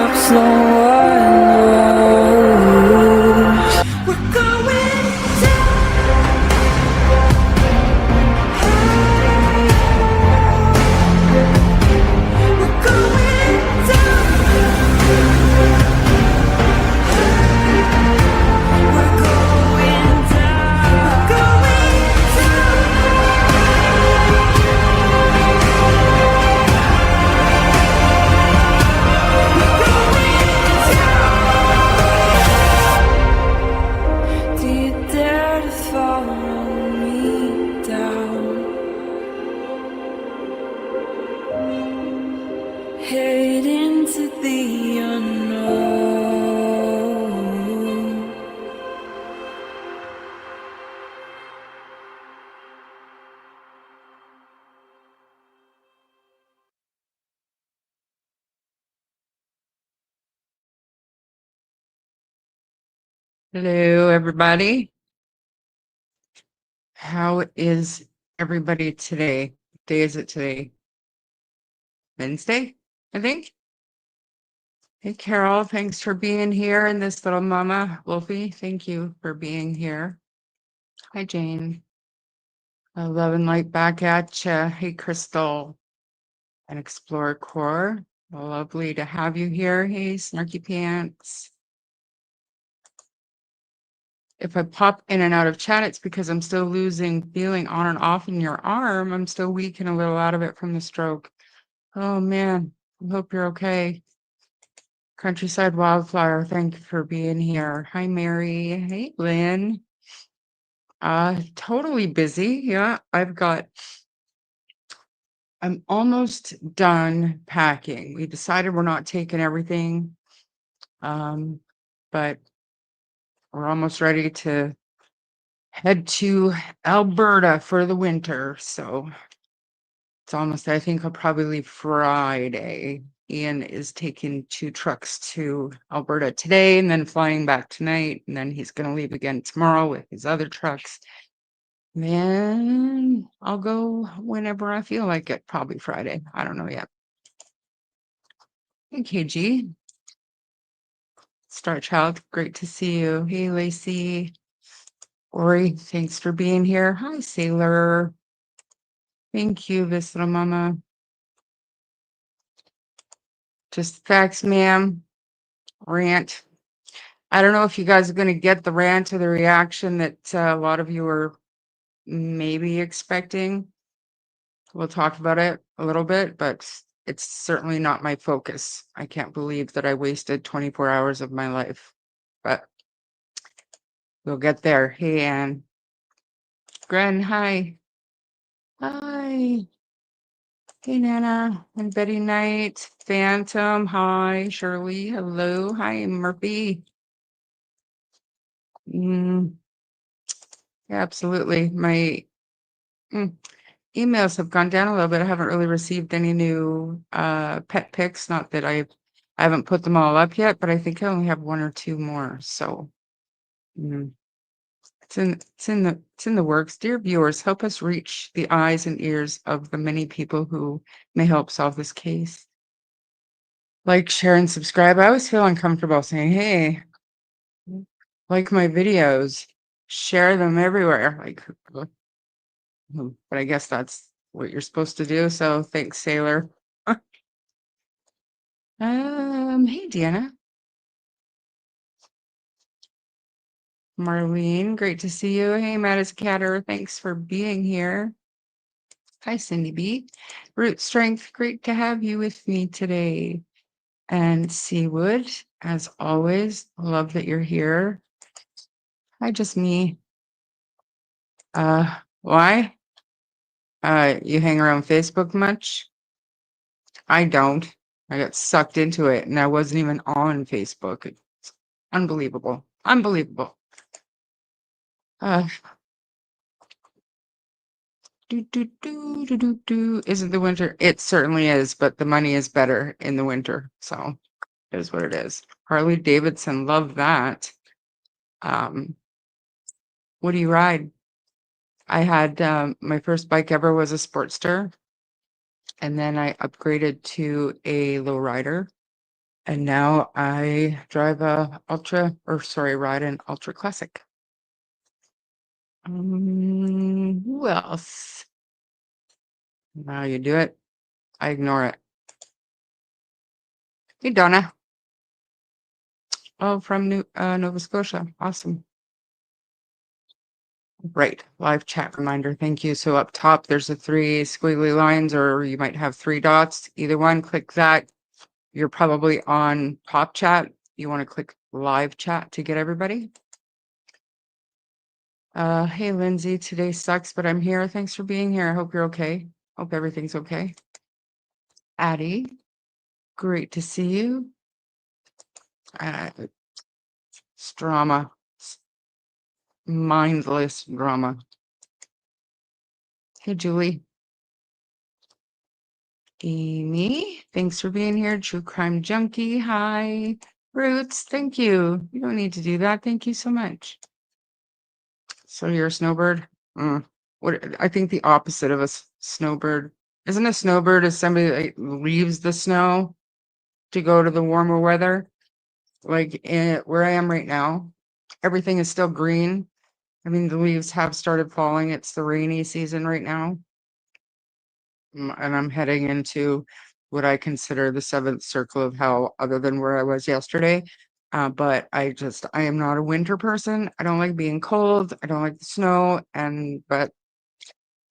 stops, no one knows. We're going down. We're going down. We're going down. We're going down. Do you dare to follow me down? Head into the unknown. Hello, everybody. How is everybody today? What day is it today? Wednesday, I think. Hey, Carol, thanks for being here. And this little mama, Wolfie, thank you for being here. Hi, Jane. Love and light back at you. Hey, Crystal and Explorer Core. Lovely to have you here. Hey, Snarky Pants. If I pop in and out of chat, it's because I'm still losing feeling on and off in your arm. I'm still weak and a little out of it from the stroke. Oh, man. I hope you're okay. Countryside Wildflower, thank you for being here. Hi, Mary. Hey, Lynn. Totally busy. Yeah, I'm almost done packing. We decided we're not taking everything, but we're almost ready to head to Alberta for the winter. So it's almost, I think I'll probably leave Friday. Ian is taking 2 trucks to Alberta today and then flying back tonight. And then he's going to leave again tomorrow with his other trucks. Then I'll go whenever I feel like it, probably Friday. I don't know yet. Hey, KG. Star Child, great to see you. Hey, Lacey. Ori, thanks for being here. Hi, Sailor. Thank you, this little mama. Just facts, ma'am. Rant. I don't know if you guys are going to get the rant or the reaction that a lot of you are maybe expecting. We'll talk about it a little bit, but it's certainly not my focus. I can't believe that I wasted 24 hours of my life, but we'll get there. Hey, Anne. Gren, hi. Hi. Hey, Nana and Betty Knight. Phantom, hi. Shirley, hello. Hi, Murphy. Yeah, absolutely. My emails have gone down a little bit. I haven't really received any new pet pics. Not that I haven't put them all up yet, but I think I only have 1 or 2 more. So it's in the works. Dear viewers, help us reach the eyes and ears of the many people who may help solve this case. Like, share, and subscribe. I always feel uncomfortable saying, hey, like my videos, share them everywhere. Like, but I guess that's what you're supposed to do. So thanks, Sailor. Hey, Deanna. Marlene, great to see you. Hey, Mattis Catter, thanks for being here. Hi, Cindy B. Root Strength, great to have you with me today. And Seawood, as always, love that you're here. Hi, just me. Why? You hang around Facebook much? I don't. I got sucked into it and I wasn't even on Facebook. It's unbelievable. Unbelievable. Isn't the winter? It certainly is, but the money is better in the winter. So it is what it is. Harley Davidson, love that. What do you ride? I had my first bike ever was a Sportster, and then I upgraded to a lowrider. And now I drive ride an ultra classic. Who else? Now you do it. I ignore it. Hey, Donna. Oh, from Nova Scotia. Awesome. Right. Live chat reminder. Thank you. So up top, there's the 3 squiggly lines, or you might have 3 dots. Either one, click that. You're probably on pop chat. You want to click live chat to get everybody. Hey, Lindsay, today sucks, but I'm here. Thanks for being here. I hope you're okay. Hope everything's okay. Addie, great to see you. It's drama. Mindless drama. Hey, Julie. Amy, thanks for being here. True Crime Junkie. Hi. Roots, thank you. You don't need to do that. Thank you so much. So you're a snowbird? What? I think the opposite of a snowbird. Isn't a snowbird is somebody that leaves the snow to go to the warmer weather? Like where I am right now, everything is still green. I mean, the leaves have started falling. It's the rainy season right now. And I'm heading into what I consider the 7th circle of hell, other than where I was yesterday. But I am not a winter person. I don't like being cold. I don't like the snow. But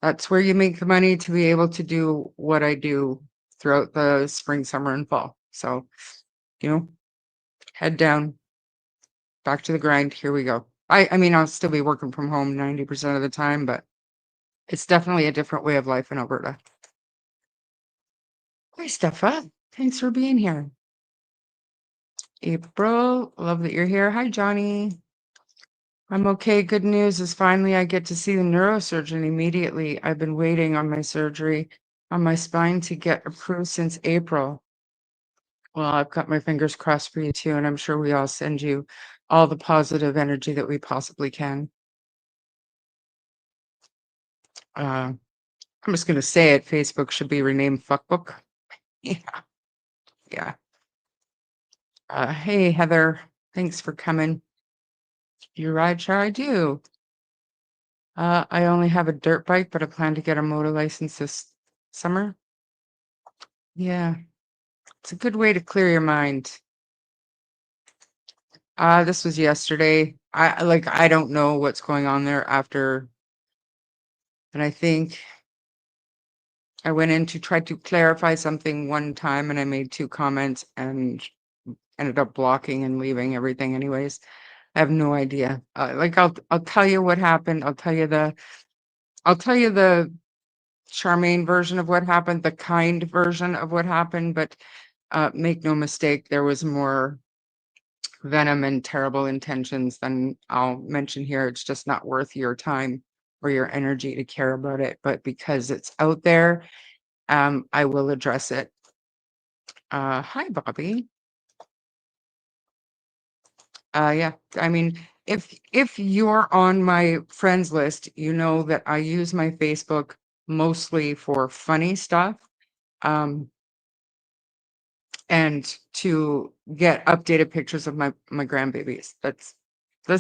that's where you make the money to be able to do what I do throughout the spring, summer, and fall. So, head down, back to the grind. Here we go. I mean, I'll still be working from home 90% of the time, but it's definitely a different way of life in Alberta. Hi, Steffa. Thanks for being here. April, love that you're here. Hi, Johnny. I'm okay. Good news is finally I get to see the neurosurgeon immediately. I've been waiting on my surgery on my spine to get approved since April. Well, I've got my fingers crossed for you too, and I'm sure we all send you all the positive energy that we possibly can. I'm just going to say it. Facebook should be renamed Fuckbook. Yeah. Yeah. Hey, Heather. Thanks for coming. You ride share? I do. I only have a dirt bike, but I plan to get a motor license this summer. Yeah. It's a good way to clear your mind. This was yesterday. I don't know what's going on there after. And I think I went in to try to clarify something one time and I made 2 comments and ended up blocking and leaving everything anyways. I have no idea. I'll tell you what happened. I'll tell you the Charmaine version of what happened, the kind version of what happened, but make no mistake, there was more venom and terrible intentions than I'll mention here. It's just not worth your time or your energy to care about it. But because it's out there, I will address it. Hi, Bobby. Yeah, I mean, if you're on my friends list, you know that I use my Facebook mostly for funny stuff. And to get updated pictures of my grandbabies. That's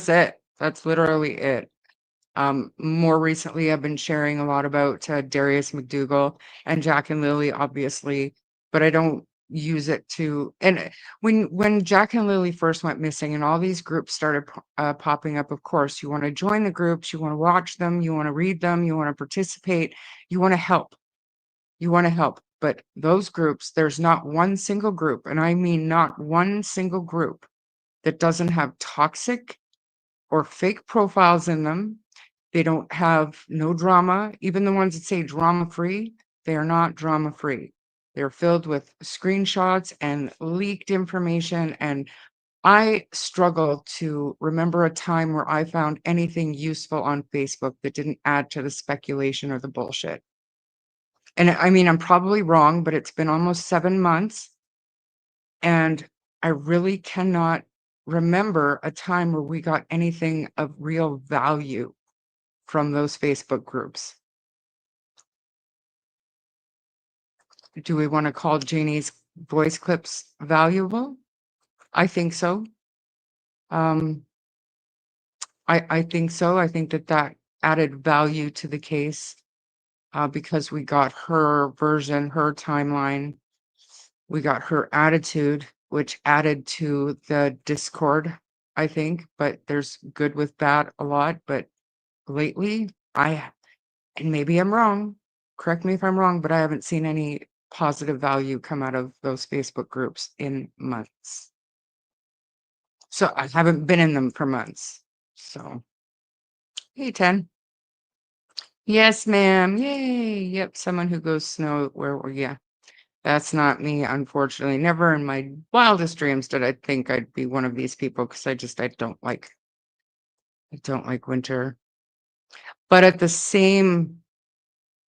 it. That's literally it. More recently, I've been sharing a lot about Darius MacDougall and Jack and Lilly, obviously, but I don't use it to. And when Jack and Lilly first went missing, and all these groups started popping up, of course, you want to join the groups, you want to watch them, you want to read them, you want to participate, you want to help. You want to help. But those groups, there's not one single group, and I mean not one single group, that doesn't have toxic or fake profiles in them. They don't have no drama. Even the ones that say drama free, they are not drama free. They're filled with screenshots and leaked information. And I struggle to remember a time where I found anything useful on Facebook that didn't add to the speculation or the bullshit. And I mean, I'm probably wrong, but it's been almost 7 months. And I really cannot remember a time where we got anything of real value from those Facebook groups. Do we want to call Janie's voice clips valuable? I think so. Um, I think so. I think that that added value to the case because we got her version, her timeline. We got her attitude, which added to the discord, I think. But there's good with that a lot. But lately, and maybe I'm wrong, correct me if I'm wrong, but I haven't seen any positive value come out of those Facebook groups in months. So I haven't been in them for months. So, hey, 10. Yes, ma'am. Yay. Yep. Someone who goes snow yeah. That's not me, unfortunately. Never in my wildest dreams did I think I'd be one of these people because I don't like winter. But at the same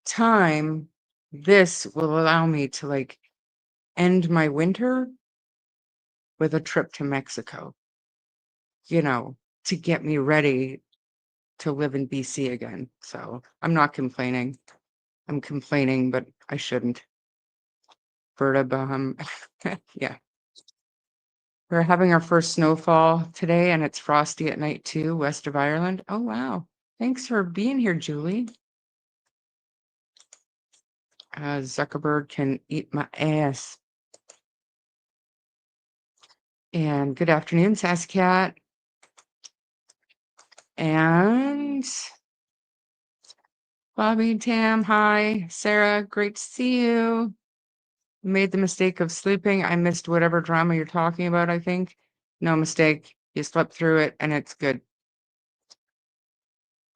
time, this will allow me to like end my winter with a trip to Mexico, to get me ready to live in BC again. So I'm not complaining. I'm complaining, but I shouldn't. Berta Baham. Yeah. We're having our first snowfall today and it's frosty at night too, west of Ireland. Oh, wow. Thanks for being here, Julie. Zuckerberg can eat my ass. And good afternoon, Sasscat. And Bobby, Tam, hi. Sarah, great to see you. Made the mistake of sleeping. I missed whatever drama you're talking about, I think. No mistake. You slept through it and it's good.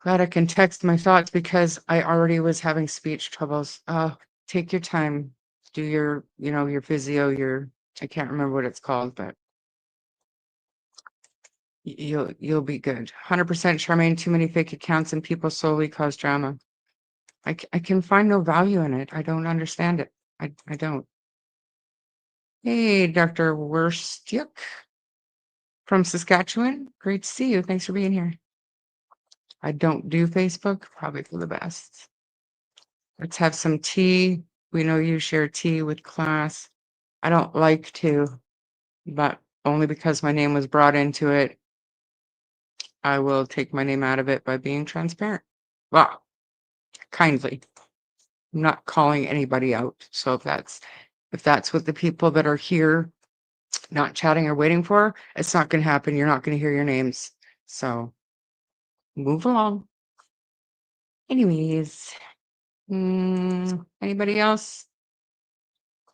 Glad I can text my thoughts because I already was having speech troubles. Take your time. Do your physio, I can't remember what it's called, but you'll be good. 100% Charmaine, too many fake accounts and people solely cause drama. I can find no value in it. I don't understand it. I don't. Hey, Dr. Wurstyuk from Saskatchewan. Great to see you. Thanks for being here. I don't do Facebook, probably for the best. Let's have some tea. We know you share tea with class. I don't like to, but only because my name was brought into it, I will take my name out of it by being transparent. Well, kindly. I'm not calling anybody out. So if that's what the people that are here not chatting or waiting for, it's not going to happen. You're not going to hear your names. So move along. Anyways, anybody else?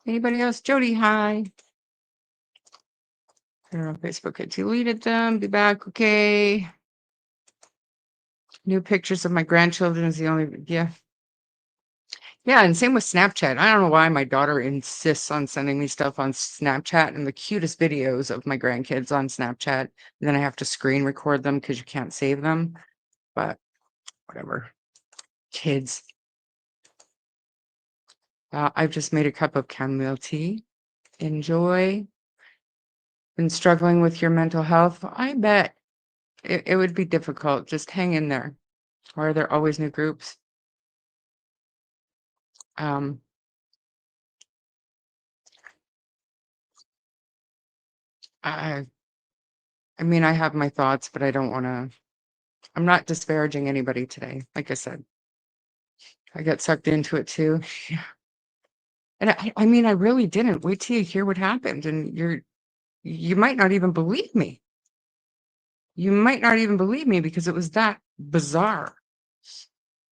Anybody else? Jody, hi. They're on Facebook. I deleted them. Be back. Okay. New pictures of my grandchildren is the only, yeah. Yeah, and same with Snapchat. I don't know why my daughter insists on sending me stuff on Snapchat and the cutest videos of my grandkids on Snapchat. And then I have to screen record them because you can't save them. But whatever. Kids. I've just made a cup of chamomile tea. Enjoy. Been struggling with your mental health? I bet it would be difficult. Just hang in there. Or are there always new groups? Um, I mean, I have my thoughts, but I don't want to. I'm not disparaging anybody today. Like I said, I got sucked into it too. Yeah. And I mean, I really didn't. Wait till you hear what happened, and you might not even believe me. You might not even believe me because it was that bizarre.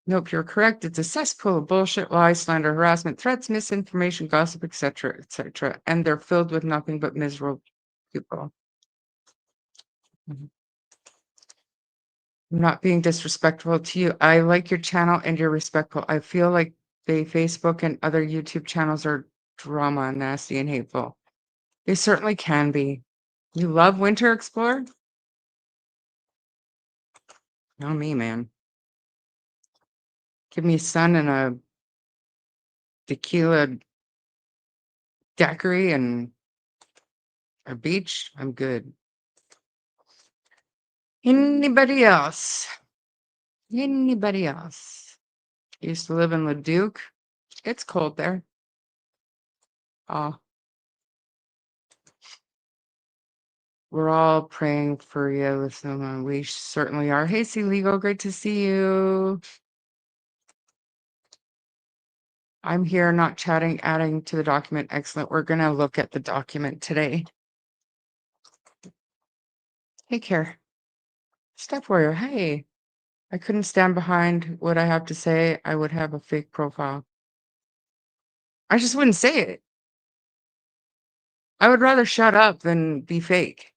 Nope, you're correct. It's a cesspool of bullshit, lies, slander, harassment, threats, misinformation, gossip, etc., etc. And they're filled with nothing but miserable people. Mhm. I'm not being disrespectful to you. I like your channel and you're respectful. I feel like they Facebook and other YouTube channels are drama, nasty, and hateful. They certainly can be. You love Winter Explorer? Not me, man. Give me sun and a tequila daiquiri and a beach. I'm good. Anybody else? Anybody else? Used to live in Leduc. It's cold there. Oh, We're all praying for you, listen, we certainly are. Hey, C. Legal, great to see you. I'm here, not chatting, adding to the document. Excellent. We're going to look at the document today. Hey, Care. Step Warrior, hey. I couldn't stand behind what I have to say. I would have a fake profile. I just wouldn't say it. I would rather shut up than be fake.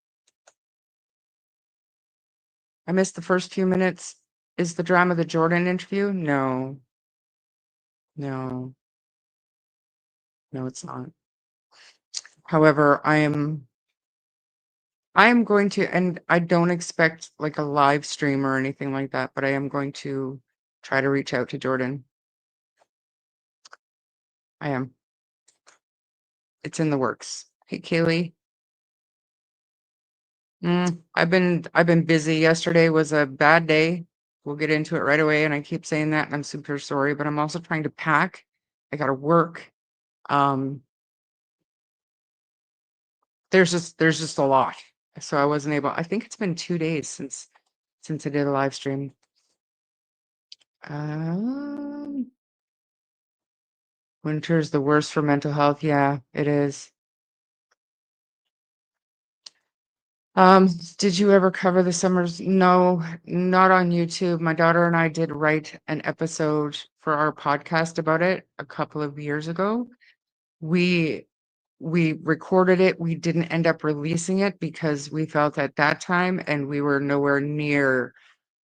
I missed the first few minutes. Is the drama the Jordan interview? No. No. No, it's not. However, I am going to, and I don't expect like a live stream or anything like that, but I am going to try to reach out to Jordan. I am. It's in the works. Hey, Kaylee. I've been busy. Yesterday was a bad day. We'll get into it right away. And I keep saying that, and I'm super sorry, but I'm also trying to pack. I got to work. There's just a lot. So I wasn't able. I think it's been 2 days since I did a live stream. Winter's the worst for mental health. Yeah, it is. Did you ever cover the summers? No, not on YouTube. My daughter and I did write an episode for our podcast about it a couple of years ago. We recorded it. We didn't end up releasing it because we felt at that time, and we were nowhere near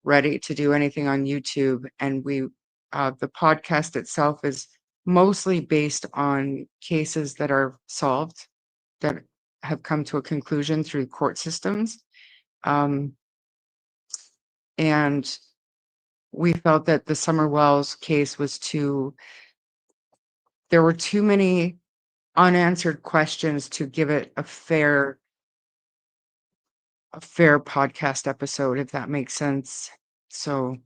ready to do anything on YouTube. And the podcast itself is mostly based on cases that are solved, that have come to a conclusion through court systems. And we felt that the Summer Wells case was there were too many unanswered questions to give it a fair podcast episode, if that makes sense. So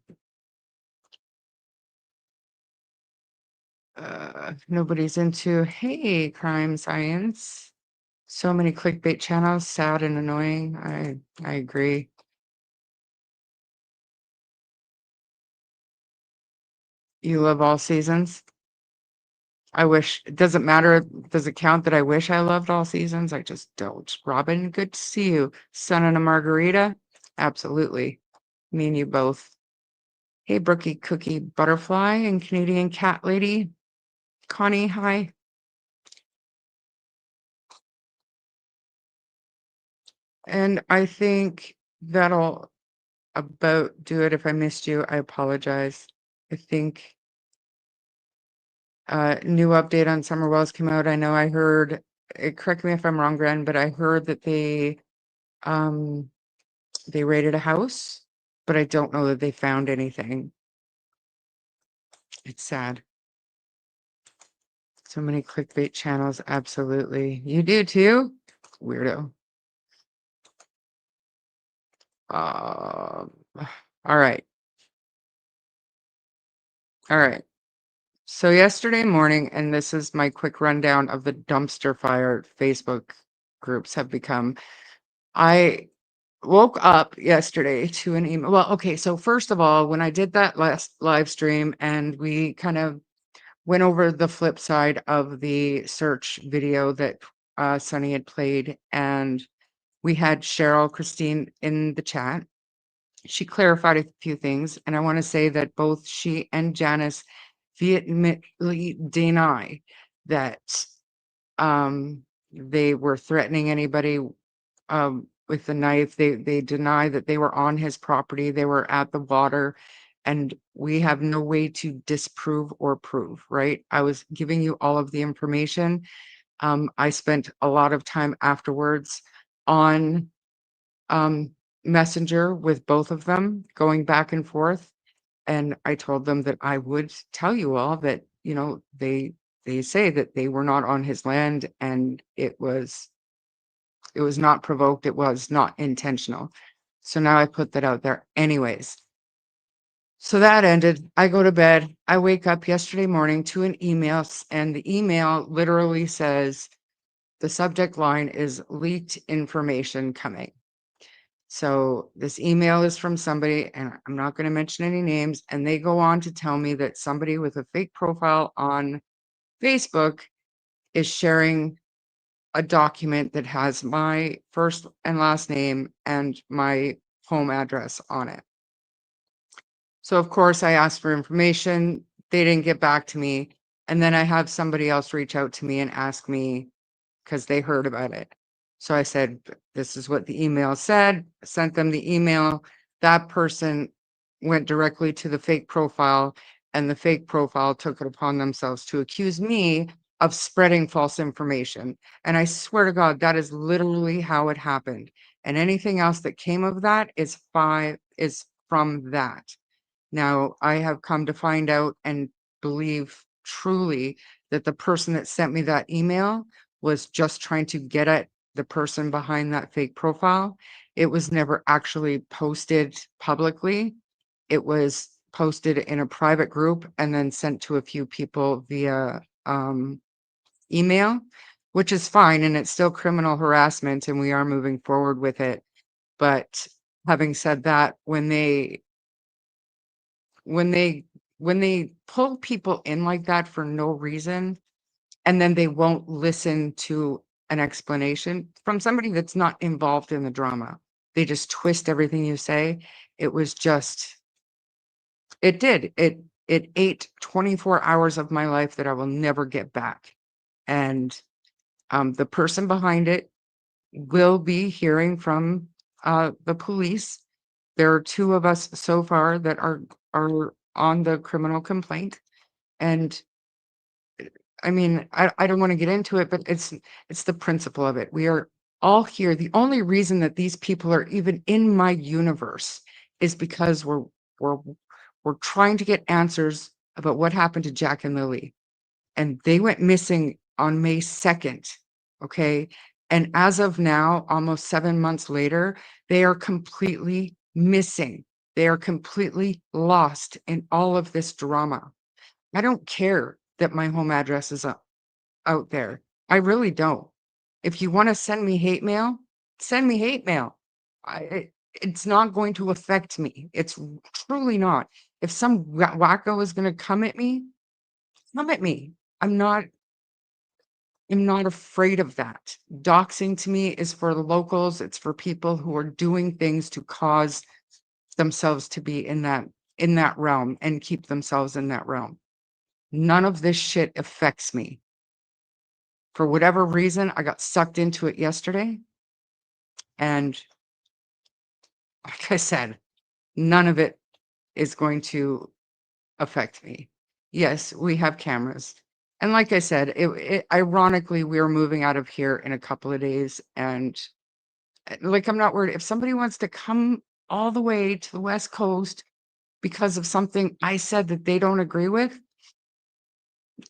nobody's into, hey, crime science. So many clickbait channels, sad and annoying. I agree. You love all seasons? I wish, it doesn't matter. Does it count that I wish I loved all seasons? I just don't. Robin, good to see you. Son and a margarita? Absolutely. Me and you both. Hey, Brookie Cookie Butterfly and Canadian Cat Lady. Connie, hi. And I think that'll about do it. If I missed you, I apologize. I think new update on Summer Wells came out. I know I heard, correct me if I'm wrong, Gren, but I heard that they raided a house, but I don't know that they found anything. It's sad. So many clickbait channels. Absolutely. You do too? Weirdo. All right. All right. So yesterday morning, and this is my quick rundown of the dumpster fire Facebook groups have become. I woke up yesterday to an email. Well, okay, so first of all, when I did that last live stream and we kind of went over the flip side of the search video that Sunny had played, and we had Cheryl Christine in the chat. She clarified a few things, and I want to say that both she and Janice vehemently deny that they were threatening anybody with the knife. They deny that they were on his property. They were at the water, and we have no way to disprove or prove, right? I was giving you all of the information. I spent a lot of time afterwards on Messenger with both of them, going back and forth. And I told them that I would tell you all that, they say that they were not on his land, and it was not provoked. It was not intentional. So now I put that out there anyways. So that ended. I go to bed. I wake up yesterday morning to an email, and the email literally says, The subject line is leaked information coming. So this email is from somebody, and I'm not going to mention any names, and they go on to tell me that somebody with a fake profile on Facebook is sharing a document that has my first and last name and my home address on it. So of course I asked for information. They didn't get back to me. And then I have somebody else reach out to me and ask me because they heard about it. So I said, this is what the email said, sent them the email. That person went directly to the fake profile, and the fake profile took it upon themselves to accuse me of spreading false information. And I swear to God, that is literally how it happened. And anything else that came of that is from that. Now, I have come to find out and believe truly that the person that sent me that email was just trying to get at the person behind that fake profile. It was never actually posted publicly. It was posted in a private group and then sent to a few people via email, which is fine. And it's still criminal harassment, and we are moving forward with it. But having said that, when they when they when they pull people in like that for no reason, and then they won't listen to an explanation from somebody that's not involved in the drama, they just twist everything you say. It was just it ate 24 hours of my life that I will never get back. And the person behind it will be hearing from the police. There are two of us so far that are on the criminal complaint. And I mean, I don't want to get into it, but it's the principle of it. We are all here. The only reason that these people are even in my universe is because we're we're trying to get answers about what happened to Jack and Lily. And they went missing on May 2nd. Okay. And as of now, almost 7 months later, they are completely missing. They are completely lost in all of this drama. I don't care that my home address is out there. I really don't. If you want to send me hate mail, send me hate mail. It's not going to affect me. It's truly not. If some wacko is going to come at me, come at me. I'm not afraid of that. Doxing to me is for the locals. It's for people who are doing things to cause themselves to be in that realm and keep themselves in that realm. None of this shit affects me. For whatever reason, I got sucked into it yesterday. And like I said, none of it is going to affect me. Yes, we have cameras. And like I said, ironically, we are moving out of here in a couple of days. And like, I'm not worried. If somebody wants to come all the way to the West Coast because of something I said that they don't agree with,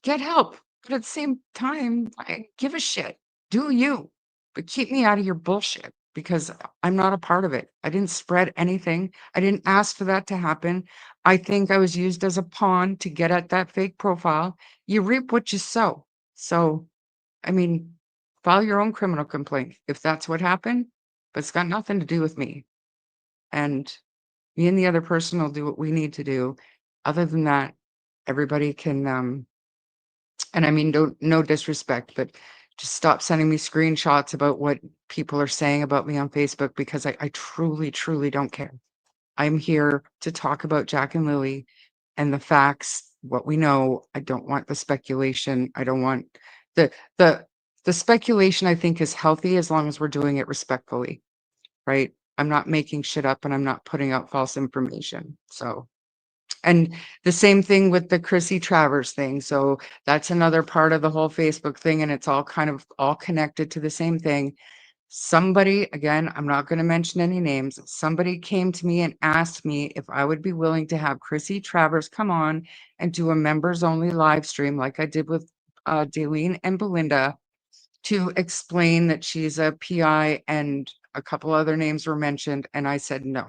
get help. But at the same time, I give a shit. Do you? But keep me out of your bullshit, because I'm not a part of it. I didn't spread anything. I didn't ask for that to happen. I think I was used as a pawn to get at that fake profile. You reap what you sow. So, I mean, file your own criminal complaint if that's what happened, but it's got nothing to do with me. And me and the other person will do what we need to do. Other than that, everybody can and I mean, don't, no disrespect, but just stop sending me screenshots about what people are saying about me on Facebook, because I truly, truly don't care. I'm here to talk about Jack and Lily and the facts, what we know. I don't want the speculation. I don't want the the the speculation. I think is healthy as long as we're doing it respectfully, right? I'm not making shit up and I'm not putting out false information. So, and the same thing with the Chrissy Travers thing. So that's another part of the whole Facebook thing, and it's all kind of all connected to the same thing. Somebody, again, I'm not going to mention any names. Somebody came to me and asked me if I would be willing to have Chrissy Travers come on and do a members only live stream like I did with Daleen and Belinda, to explain that she's a PI, and a couple other names were mentioned. And I said, no.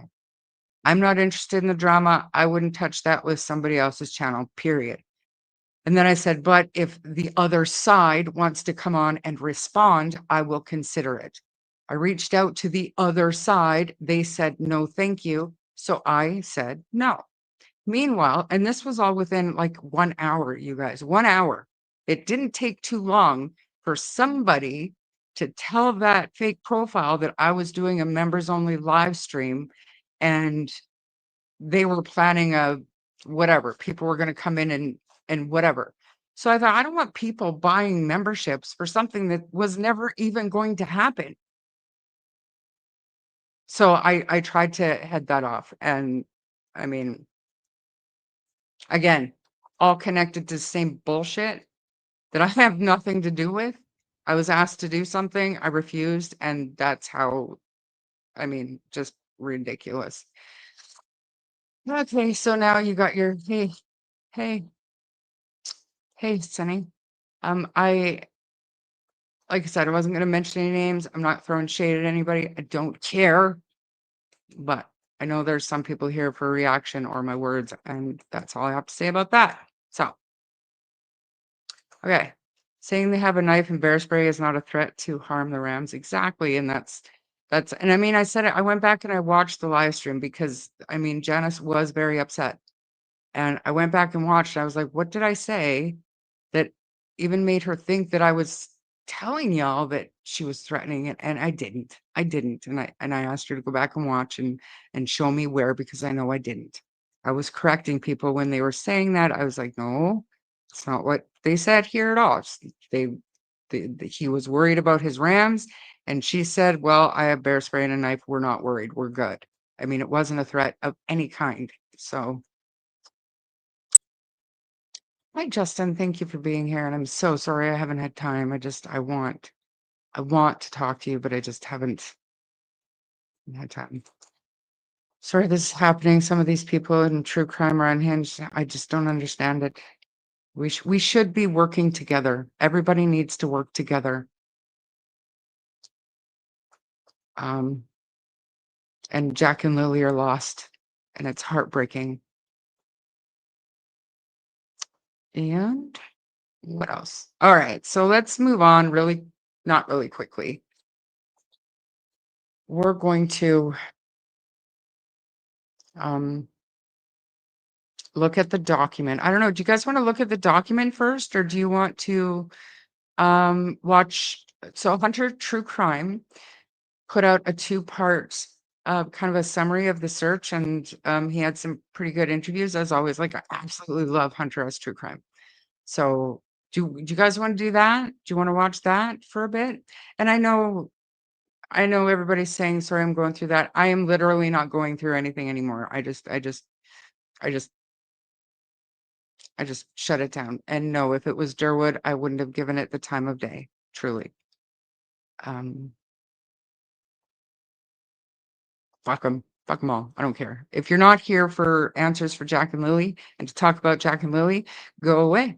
I'm not interested in the drama. I wouldn't touch that with somebody else's channel, period. And then I said, but if the other side wants to come on and respond, I will consider it. I reached out to the other side. They said, no, thank you. So I said, no. Meanwhile, and this was all within like 1 hour, you guys, 1 hour. It didn't take too long for somebody to tell that fake profile that I was doing a members only live stream, and they were planning a whatever. People were going to come in and whatever. So I thought, I don't want people buying memberships for something that was never even going to happen. So I tried to head that off. And I mean, again, all connected to the same bullshit that I have nothing to do with. I was asked to do something, I refused, and that's how, I mean, just ridiculous. Okay, so now you got your hey, hey, Sunny. I like I said, I wasn't gonna mention any names. I'm not throwing shade at anybody. I don't care. But I know there's some people here for a reaction or my words, and that's all I have to say about that. So, okay. Saying they have a knife and bear spray is not a threat to harm the Rams. Exactly. And and I mean, I said it, I went back and I watched the live stream because I mean, Janice was very upset. And I went back and watched. I was like, what did I say that even made her think that I was telling y'all that she was threatening it? And I didn't. I didn't. And I asked her to go back and watch and show me where, because I know I didn't. I was correcting people when they were saying that. I was like, no, it's not what they said here at all. He was worried about his Rams, and she said, well, I have bear spray and a knife. We're not worried. We're good. I mean, it wasn't a threat of any kind. So, hi, Justin. Thank you for being here. And I'm so sorry I haven't had time. I want to talk to you, but I just haven't had time. Sorry this is happening. Some of these people in true crime are unhinged. I just don't understand it. We should be working together. Everybody needs to work together. And Jack and Lily are lost, and it's heartbreaking. And what else? All right, so let's move on not really quickly. We're going to look at the document. I don't know. Do you guys want to look at the document first, or do you want to watch? So Hunter True Crime put out a 2-part kind of a summary of the search, and he had some pretty good interviews as always. Like, I absolutely love Hunter S. True Crime. So do you guys want to do that? Do you want to watch that for a bit? And I know everybody's saying, sorry, I'm going through that. I am literally not going through anything anymore. I just shut it down. And no, if it was Durwood, I wouldn't have given it the time of day, truly. Fuck them all. I don't care. If you're not here for answers for Jack and Lily and to talk about Jack and Lily, go away.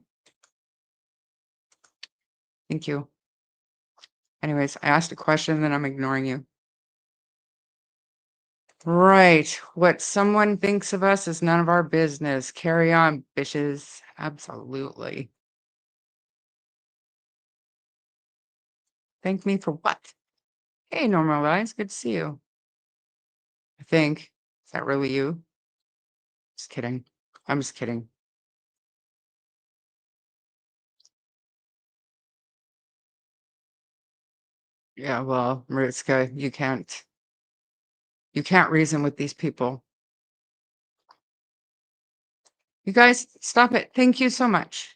Thank you. Anyways, I asked a question, then I'm ignoring you. Right. What someone thinks of us is none of our business. Carry on, bitches. Absolutely. Thank me for what? Hey, Normal Eyes. Good to see you. I think. Is that really you? Just kidding. I'm just kidding. Yeah, well, Maritzka, you can't reason with these people. You guys, stop it. Thank you so much.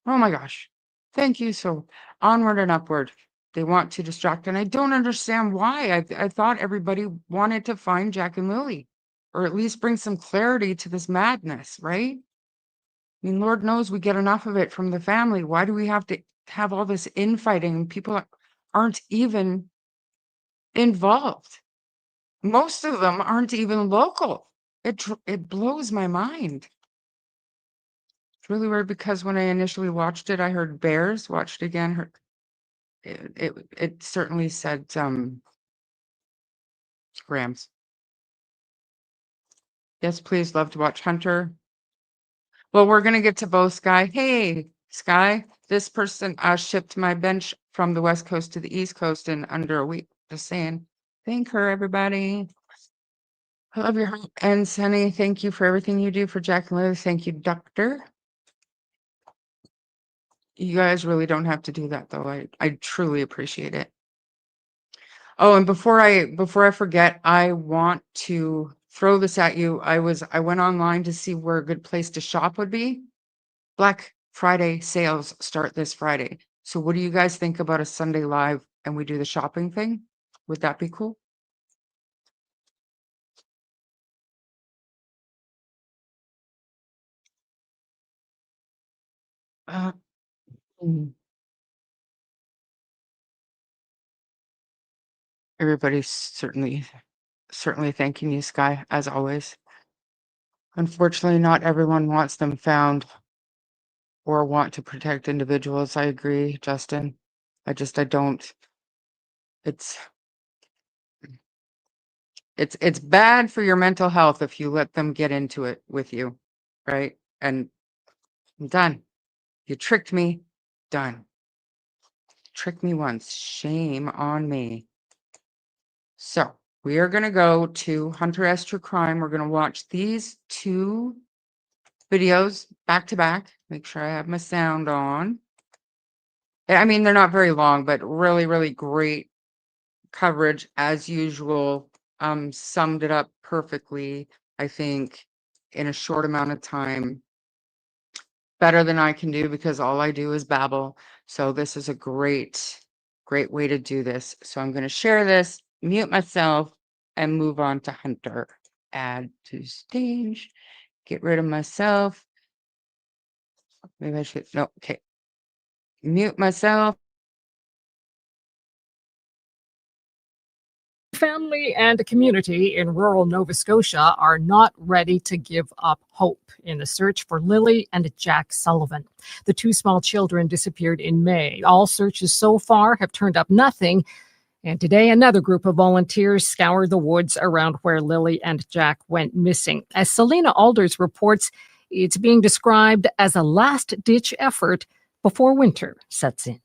Oh my gosh. Thank you. So onward and upward. They want to distract, and I don't understand why. I thought everybody wanted to find Jack and Lily, or at least bring some clarity to this madness, right? I mean, Lord knows we get enough of it from the family. Why do we have to have all this infighting? People aren't even involved. Most of them aren't even local. It blows my mind. It's really weird because when I initially watched it, I heard bears. Watched again, heard it certainly said Rams. Yes, please. Love to watch Hunter. Well, we're gonna get to both, Sky. Hey, Sky, this person shipped my bench from the West Coast to the East Coast in under a week. Just saying. Thank her, everybody. I love your heart. And Sunny, thank you for everything you do for Jack and Lily. Thank you, Doctor. You guys really don't have to do that though. I truly appreciate it. Oh, and before I forget, I want to throw this at you. I went online to see where a good place to shop would be. Black Friday sales start this Friday. So what do you guys think about a Sunday live and we do the shopping thing? Would that be cool? Uh, mm. Everybody's certainly thanking you, Sky, as always. Unfortunately, not everyone wants them found or want to protect individuals. I agree, Justin. I don't. It's it's bad for your mental health if you let them get into it with you, right? And I'm done. You tricked me. Done. Tricked me once. Shame on me. So we are gonna go to Hunter S. True Crime. We're gonna watch these two videos back to back. Make sure I have my sound on. I mean, they're not very long, but really, really great coverage as usual. Summed it up perfectly, I think, in a short amount of time. Better than I can do because all I do is babble. So this is a great, great way to do this. So I'm going to share this, mute myself, and move on to Hunter. Add to stage. Get rid of myself. Maybe I should. No, okay. Mute myself. Family and community in rural Nova Scotia are not ready to give up hope in the search for Lilly and Jack Sullivan. The two small children disappeared in May. All searches so far have turned up nothing. And today, another group of volunteers scoured the woods around where Lilly and Jack went missing. As Selena Alders reports, it's being described as a last-ditch effort before winter sets in.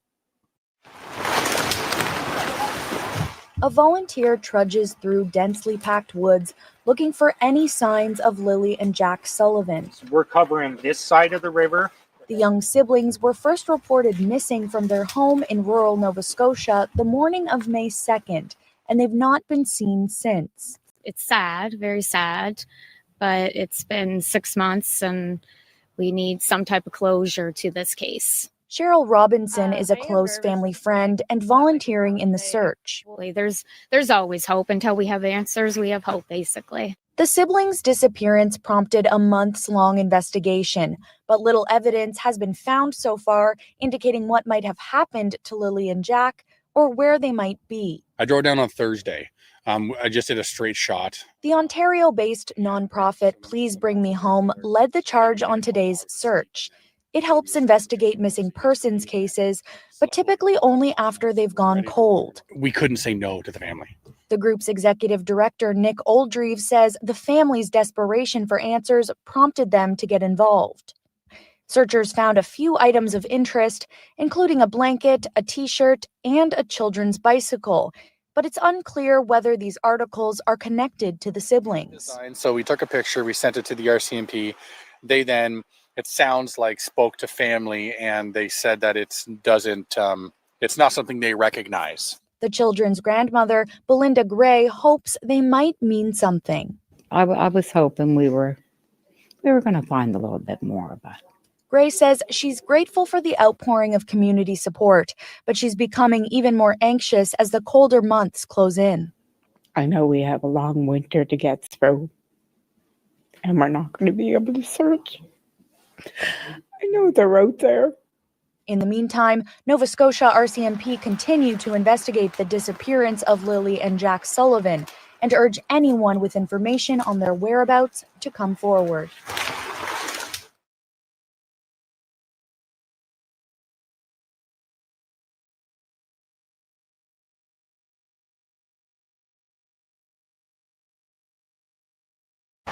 A volunteer trudges through densely packed woods looking for any signs of Lilly and Jack Sullivan. We're covering this side of the river. The young siblings were first reported missing from their home in rural Nova Scotia the morning of May 2nd, and they've not been seen since. It's sad, very sad, but it's been 6 months and we need some type of closure to this case. Cheryl Robinson is a close family friend and volunteering in the search. There's always hope. Until we have answers, we have hope, basically. The siblings' disappearance prompted a months-long investigation, but little evidence has been found so far indicating what might have happened to Lilly and Jack or where they might be. I drove down on Thursday. I just did a straight shot. The Ontario-based nonprofit Please Bring Me Home led the charge on today's search. It helps investigate missing persons cases, but typically only after they've gone cold. We couldn't say no to the family. The group's executive director, Nick Oldreeve, says the family's desperation for answers prompted them to get involved. Searchers found a few items of interest, including a blanket, a t-shirt, and a children's bicycle. But it's unclear whether these articles are connected to the siblings. So we took a picture, we sent it to the RCMP. They then, it sounds like, spoke to family, and they said that it's not something they recognize. The children's grandmother, Belinda Gray, hopes they might mean something. I was hoping we were going to find a little bit more, but Gray says she's grateful for the outpouring of community support, but she's becoming even more anxious as the colder months close in. I know we have a long winter to get through, and we're not going to be able to search. I know they're out there. In the meantime, Nova Scotia RCMP continue to investigate the disappearance of Lilly and Jack Sullivan and urge anyone with information on their whereabouts to come forward.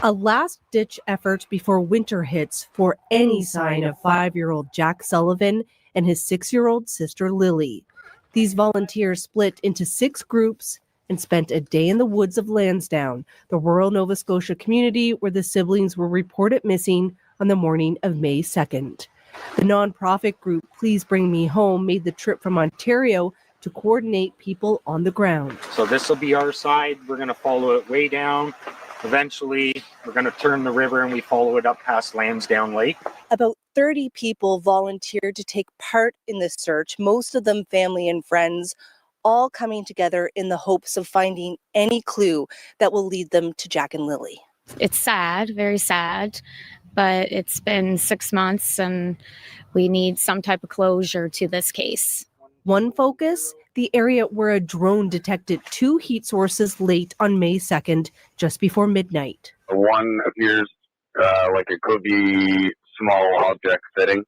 A last-ditch effort before winter hits for any sign of 5-year-old Jack Sullivan and his 6-year-old sister Lilly. These volunteers split into 6 groups and spent a day in the woods of Lansdowne, the rural Nova Scotia community where the siblings were reported missing on the morning of May 2nd. The nonprofit group Please Bring Me Home made the trip from Ontario to coordinate people on the ground. So this will be our side. We're going to follow it way down. Eventually, we're going to turn the river and we follow it up past Lansdowne Lake. About 30 people volunteered to take part in the search, most of them family and friends, all coming together in the hopes of finding any clue that will lead them to Jack and Lilly. It's sad, very sad, but it's been 6 months and we need some type of closure to this case. One focus, the area where a drone detected 2 heat sources late on May 2nd, just before midnight. One appears like it could be small object sitting,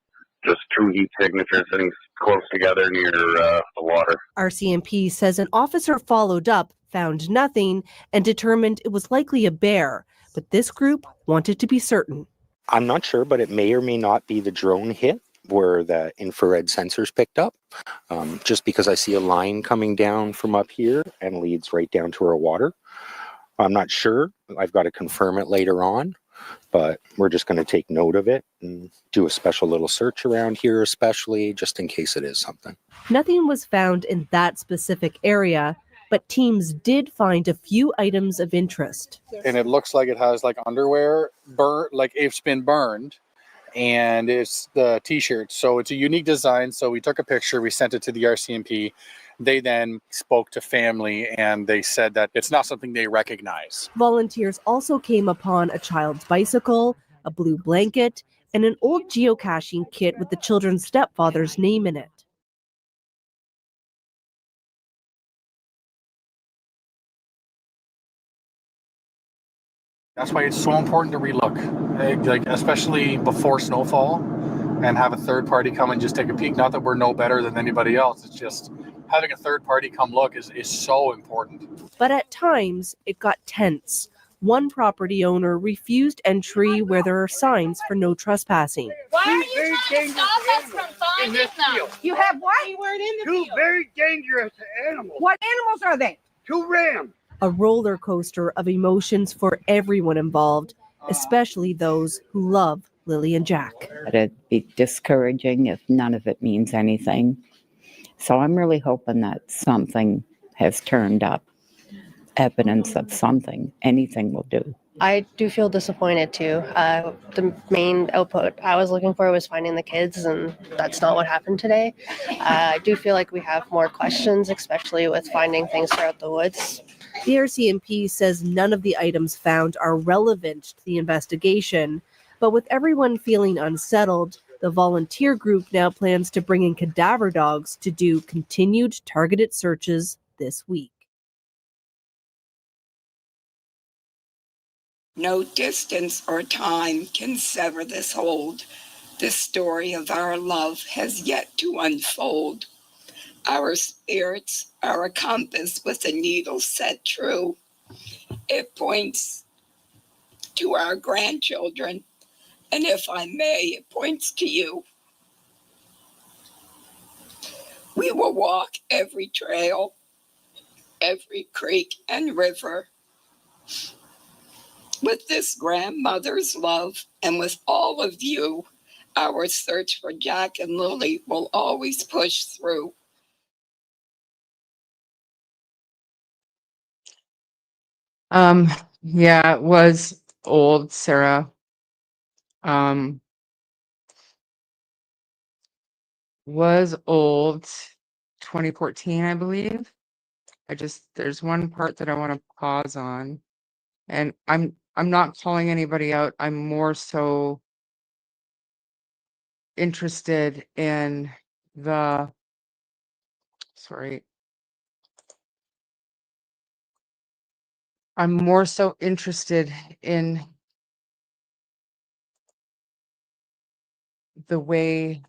just 2 heat signatures sitting close together near the water. RCMP says an officer followed up, found nothing, and determined it was likely a bear, but this group wanted to be certain. I'm not sure, but it may or may not be the drone hit where the infrared sensors picked up. Just because I see a line coming down from up here and leads right down to our water. I'm not sure. I've got to confirm it later on, but we're just going to take note of it and do a special little search around here, especially just in case it is something. Nothing was found in that specific area, but teams did find a few items of interest. And it looks like it has like underwear like it's been burned, and it's the t-shirt. So it's a unique design. So we took a picture, we sent it to the RCMP. They then spoke to family and they said that it's not something they recognize. Volunteers also came upon a child's bicycle, a blue blanket, and an old geocaching kit with the children's stepfather's name in it. That's why it's so important to relook, like especially before snowfall, and have a third party come and just take a peek. Not that we're no better than anybody else. It's just having a third party come look is so important. But at times, it got tense. One property owner refused entry where there are signs for no trespassing. Why are you trying to stop us from finding them? You have what? We weren't in the Two field. very dangerous animals. What animals are they? 2 rams. A roller coaster of emotions for everyone involved, especially those who love Lilly and Jack. It'd be discouraging if none of it means anything. So I'm really hoping that something has turned up, evidence of something. Anything will do. I do feel disappointed too. The main output I was looking for was finding the kids, and that's not what happened today. I do feel like we have more questions, especially with finding things throughout the woods. The RCMP says none of the items found are relevant to the investigation, but with everyone feeling unsettled, the volunteer group now plans to bring in cadaver dogs to do continued targeted searches this week. No distance or time can sever this hold. The story of our love has yet to unfold. Our spirits are a compass with a needle set true. It points to our grandchildren, and if I may, it points to you. We will walk every trail, every creek and river, with this grandmother's love, and with all of you, our search for Jack and Lilly will always push through. Yeah, it was old, Sarah. Was old, 2014, I believe. There's one part that I want to pause on, and I'm not calling anybody out. I'm more so interested in sorry. I'm more so interested in the way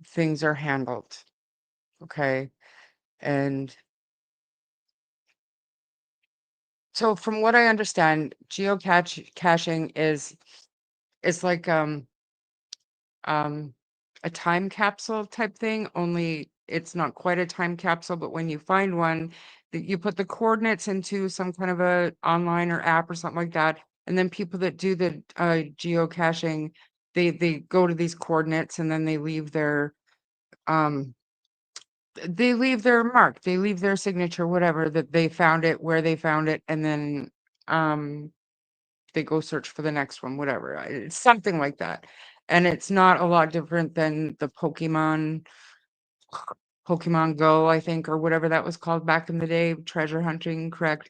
things are handled. Okay. And So from what I understand, geocaching is like a time capsule type thing, only it's not quite a time capsule, but when you find one, that you put the coordinates into some kind of a online or app or something like that, and then people that do the geocaching, they go to these coordinates and then they leave their um mark, they leave their signature, whatever, that they found it, where they found it, and then um they go search for the next one, whatever. It's something like that. And it's not a lot different than the Pokemon Go, I think, or whatever that was called back in the day, treasure hunting, correct?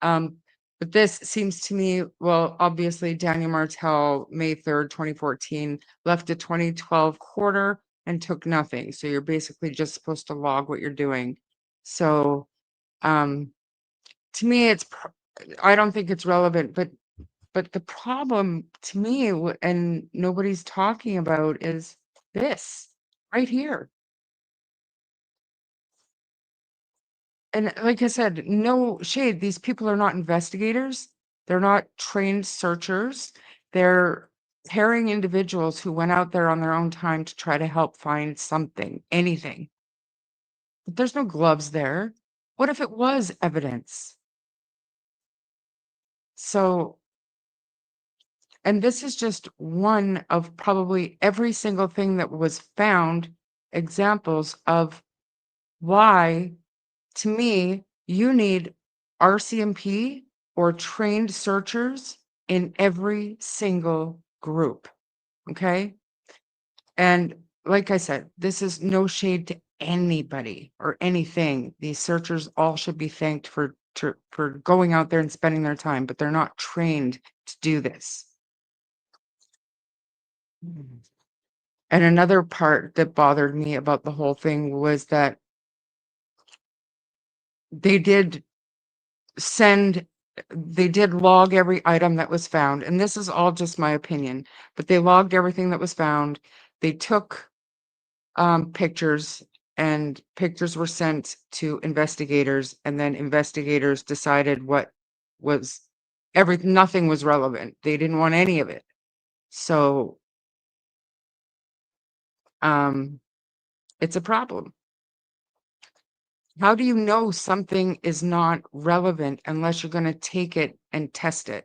Um, but this seems to me, well, obviously Daniel Martell, May 3rd, 2014, left a 2012 quarter and took nothing. So you're basically just supposed to log what you're doing. So to me, I don't think it's relevant, but the problem to me, and nobody's talking about, is this right here. And like I said, no shade. These people are not investigators. They're not trained searchers. They're pairing individuals who went out there on their own time to try to help find something, anything. But there's no gloves there. What if it was evidence? So, and this is just one of probably every single thing that was found, examples of why, to me, you need RCMP or trained searchers in every single group. Okay. And like I said, this is no shade to anybody or anything. These searchers all should be thanked for going out there and spending their time, but they're not trained to do this. And another part that bothered me about the whole thing was that they did log every item that was found. And this is all just my opinion, but they logged everything that was found. They took pictures, and pictures were sent to investigators, and then investigators decided what was nothing was relevant. They didn't want any of it. So it's a problem. How do you know something is not relevant unless you're going to take it and test it?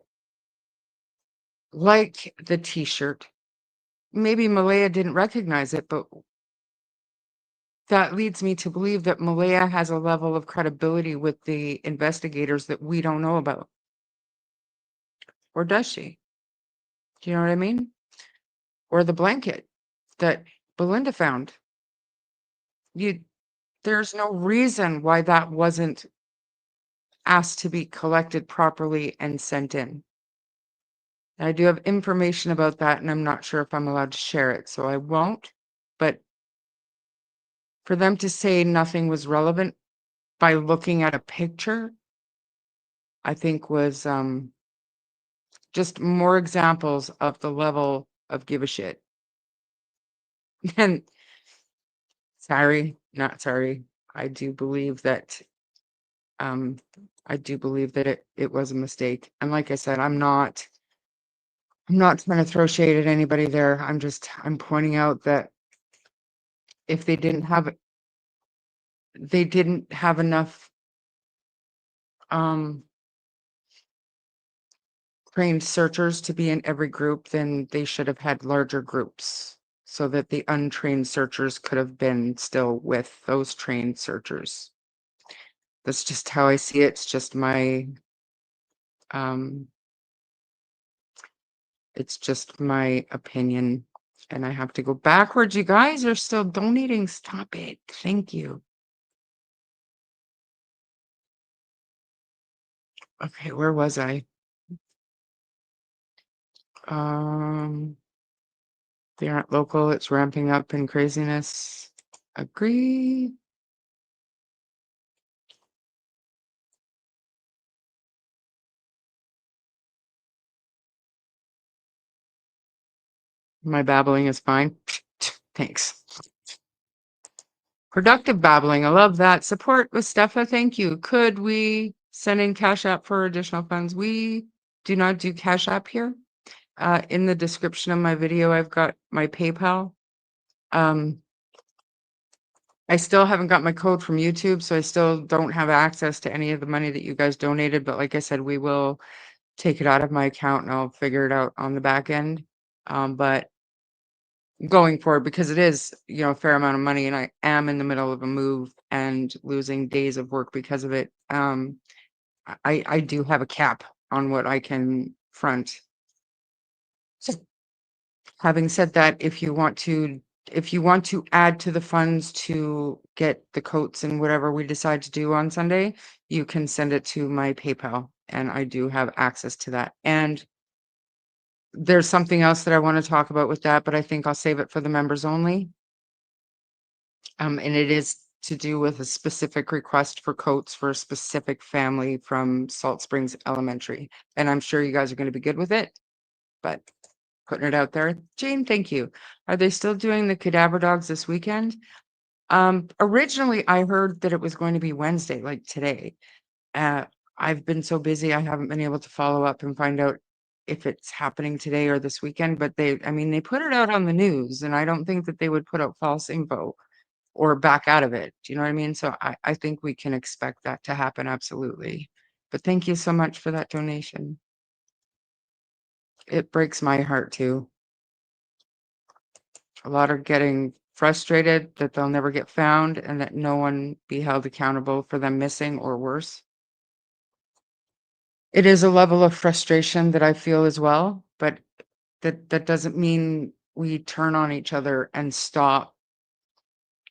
Like the t-shirt. Maybe Malaya didn't recognize it, but that leads me to believe that Malaya has a level of credibility with the investigators that we don't know about. Or does she? Do you know what I mean? Or the blanket that Belinda found. There's no reason why that wasn't asked to be collected properly and sent in. I do have information about that, and I'm not sure if I'm allowed to share it, so I won't. But for them to say nothing was relevant by looking at a picture, I think was just more examples of the level of give a shit. And not sorry. I do believe that it was a mistake. And like I said, I'm not trying to throw shade at anybody there. I'm pointing out that if they didn't have enough trained searchers to be in every group, then they should have had larger groups so that the untrained searchers could have been still with those trained searchers. That's just how I see it. It's just my opinion. And I have to go backwards. You guys are still donating. Stop it. Thank you. Okay, where was I? They aren't local. It's ramping up in craziness. Agree. My babbling is fine. Thanks. Productive babbling. I love that. Support with Stefa. Thank you. Could we Sending Cash App for additional funds. We do not do Cash App here. In the description of my video, I've got my PayPal. I still haven't got my code from YouTube, so I still don't have access to any of the money that you guys donated. But like I said, we will take it out of my account and I'll figure it out on the back end. But going forward, because it is, a fair amount of money and I am in the middle of a move and losing days of work because of it. I do have a cap on what I can front. So having said that, if you want to add to the funds to get the coats and whatever we decide to do on Sunday, you can send it to my PayPal and I do have access to that. And there's something else that I want to talk about with that, but I think I'll save it for the members only. And it is to do with a specific request for coats for a specific family from Salt Springs Elementary. And I'm sure you guys are going to be good with it, but putting it out there. Jane, thank you. Are they still doing the cadaver dogs this weekend? Originally I heard that it was going to be Wednesday, like today. I've been so busy, I haven't been able to follow up and find out if it's happening today or this weekend, but they put it out on the news and I don't think that they would put out false info or back out of it. Do you know what I mean? So I think we can expect that to happen. Absolutely. But thank you so much for that donation. It breaks my heart too. A lot are getting frustrated that they'll never get found and that no one be held accountable for them missing or worse. It is a level of frustration that I feel as well, but that doesn't mean we turn on each other and stop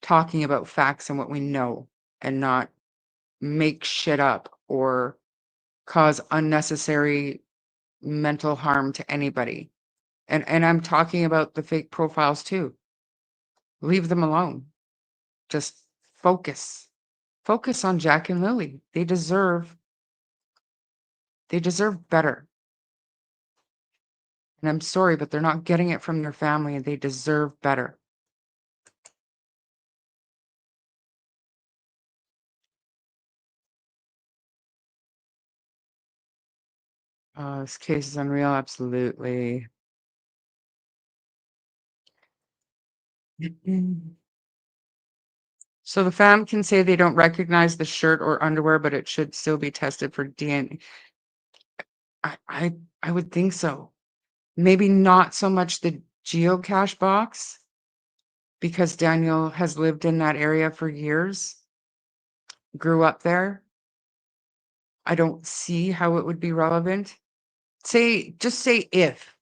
talking about facts and what we know and not make shit up or cause unnecessary mental harm to anybody. And I'm talking about the fake profiles too. Leave them alone. Just focus. Focus on Jack and Lily. They deserve better. And I'm sorry, but they're not getting it from their family and they deserve better. This case is unreal. Absolutely. So the fam can say they don't recognize the shirt or underwear, but it should still be tested for DNA. I would think so. Maybe not so much the geocache box, because Daniel has lived in that area for years, grew up there. I don't see how it would be relevant. Just say if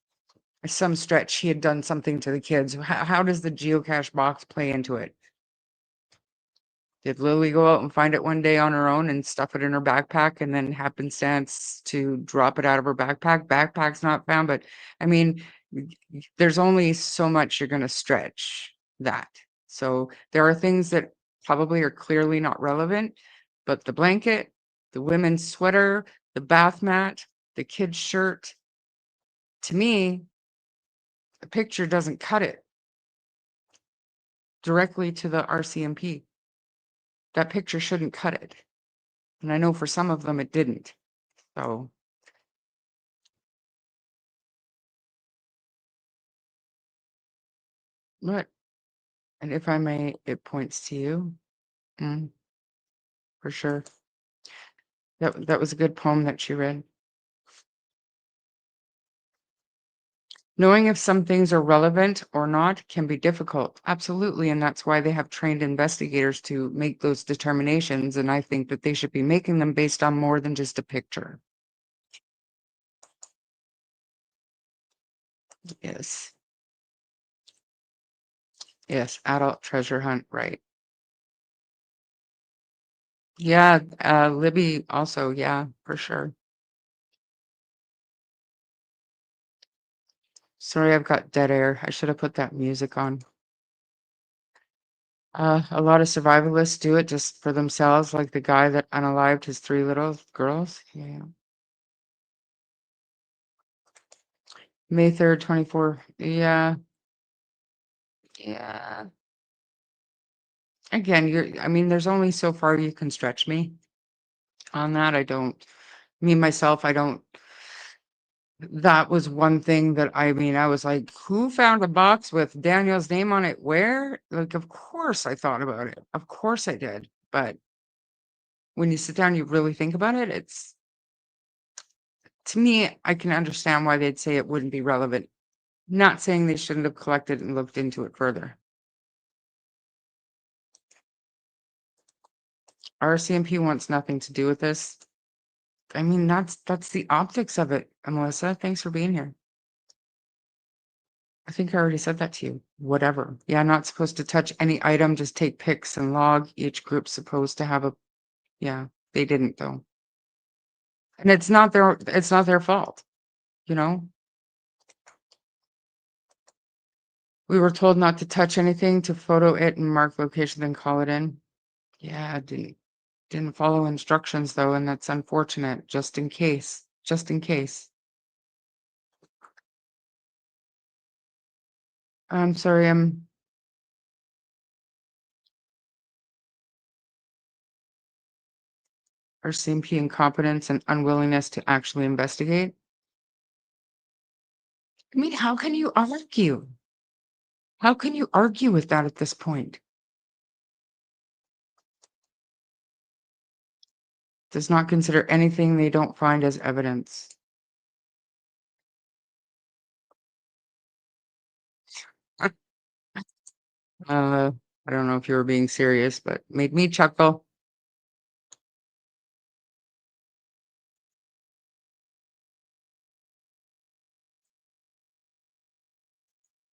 some stretch he had done something to the kids. How does the geocache box play into it? Did Lily go out and find it one day on her own and stuff it in her backpack and then happenstance to drop it out of her backpack? Backpack's not found, but there's only so much you're going to stretch that. So there are things that probably are clearly not relevant, but the blanket, the women's sweater, the bath mat, the kid's shirt, to me, the picture doesn't cut it directly to the RCMP. That picture shouldn't cut it. And I know for some of them it didn't. So but and if I may, it points to you. For sure. That was a good poem that she read. Knowing if some things are relevant or not can be difficult. Absolutely. And that's why they have trained investigators to make those determinations. And I think that they should be making them based on more than just a picture. Yes. Yes. Adult treasure hunt. Right. Yeah. Libby also. Yeah, for sure. Sorry, I've got dead air. I should have put that music on. A lot of survivalists do it just for themselves, like the guy that unalived his 3 little girls. Yeah. May 3rd, 24. Yeah. Yeah. Again, there's only so far you can stretch me. on that. I don't, me myself, I don't, that was one thing that I mean, I was like, who found a box with Daniel's name on it? Where? Like, of course I thought about it. Of course I did. But when you sit down, you really think about it, it's, to me, I can understand why they'd say it wouldn't be relevant. Not saying they shouldn't have collected and looked into it further. RCMP wants nothing to do with this. I mean, that's the optics of it, Melissa. Thanks for being here. I think I already said that to you. Whatever. Yeah, not supposed to touch any item, just take pics and log. Each group's supposed to have a, yeah, they didn't though. And it's not their fault, you know? We were told not to touch anything, to photo it and mark location, then call it in. Yeah, didn't follow instructions though, and that's unfortunate, just in case. Just in case. I'm sorry, RCMP incompetence and unwillingness to actually investigate. I mean, how can you argue? How can you argue with that at this point? Does not consider anything they don't find as evidence. I don't know if you were being serious, but made me chuckle.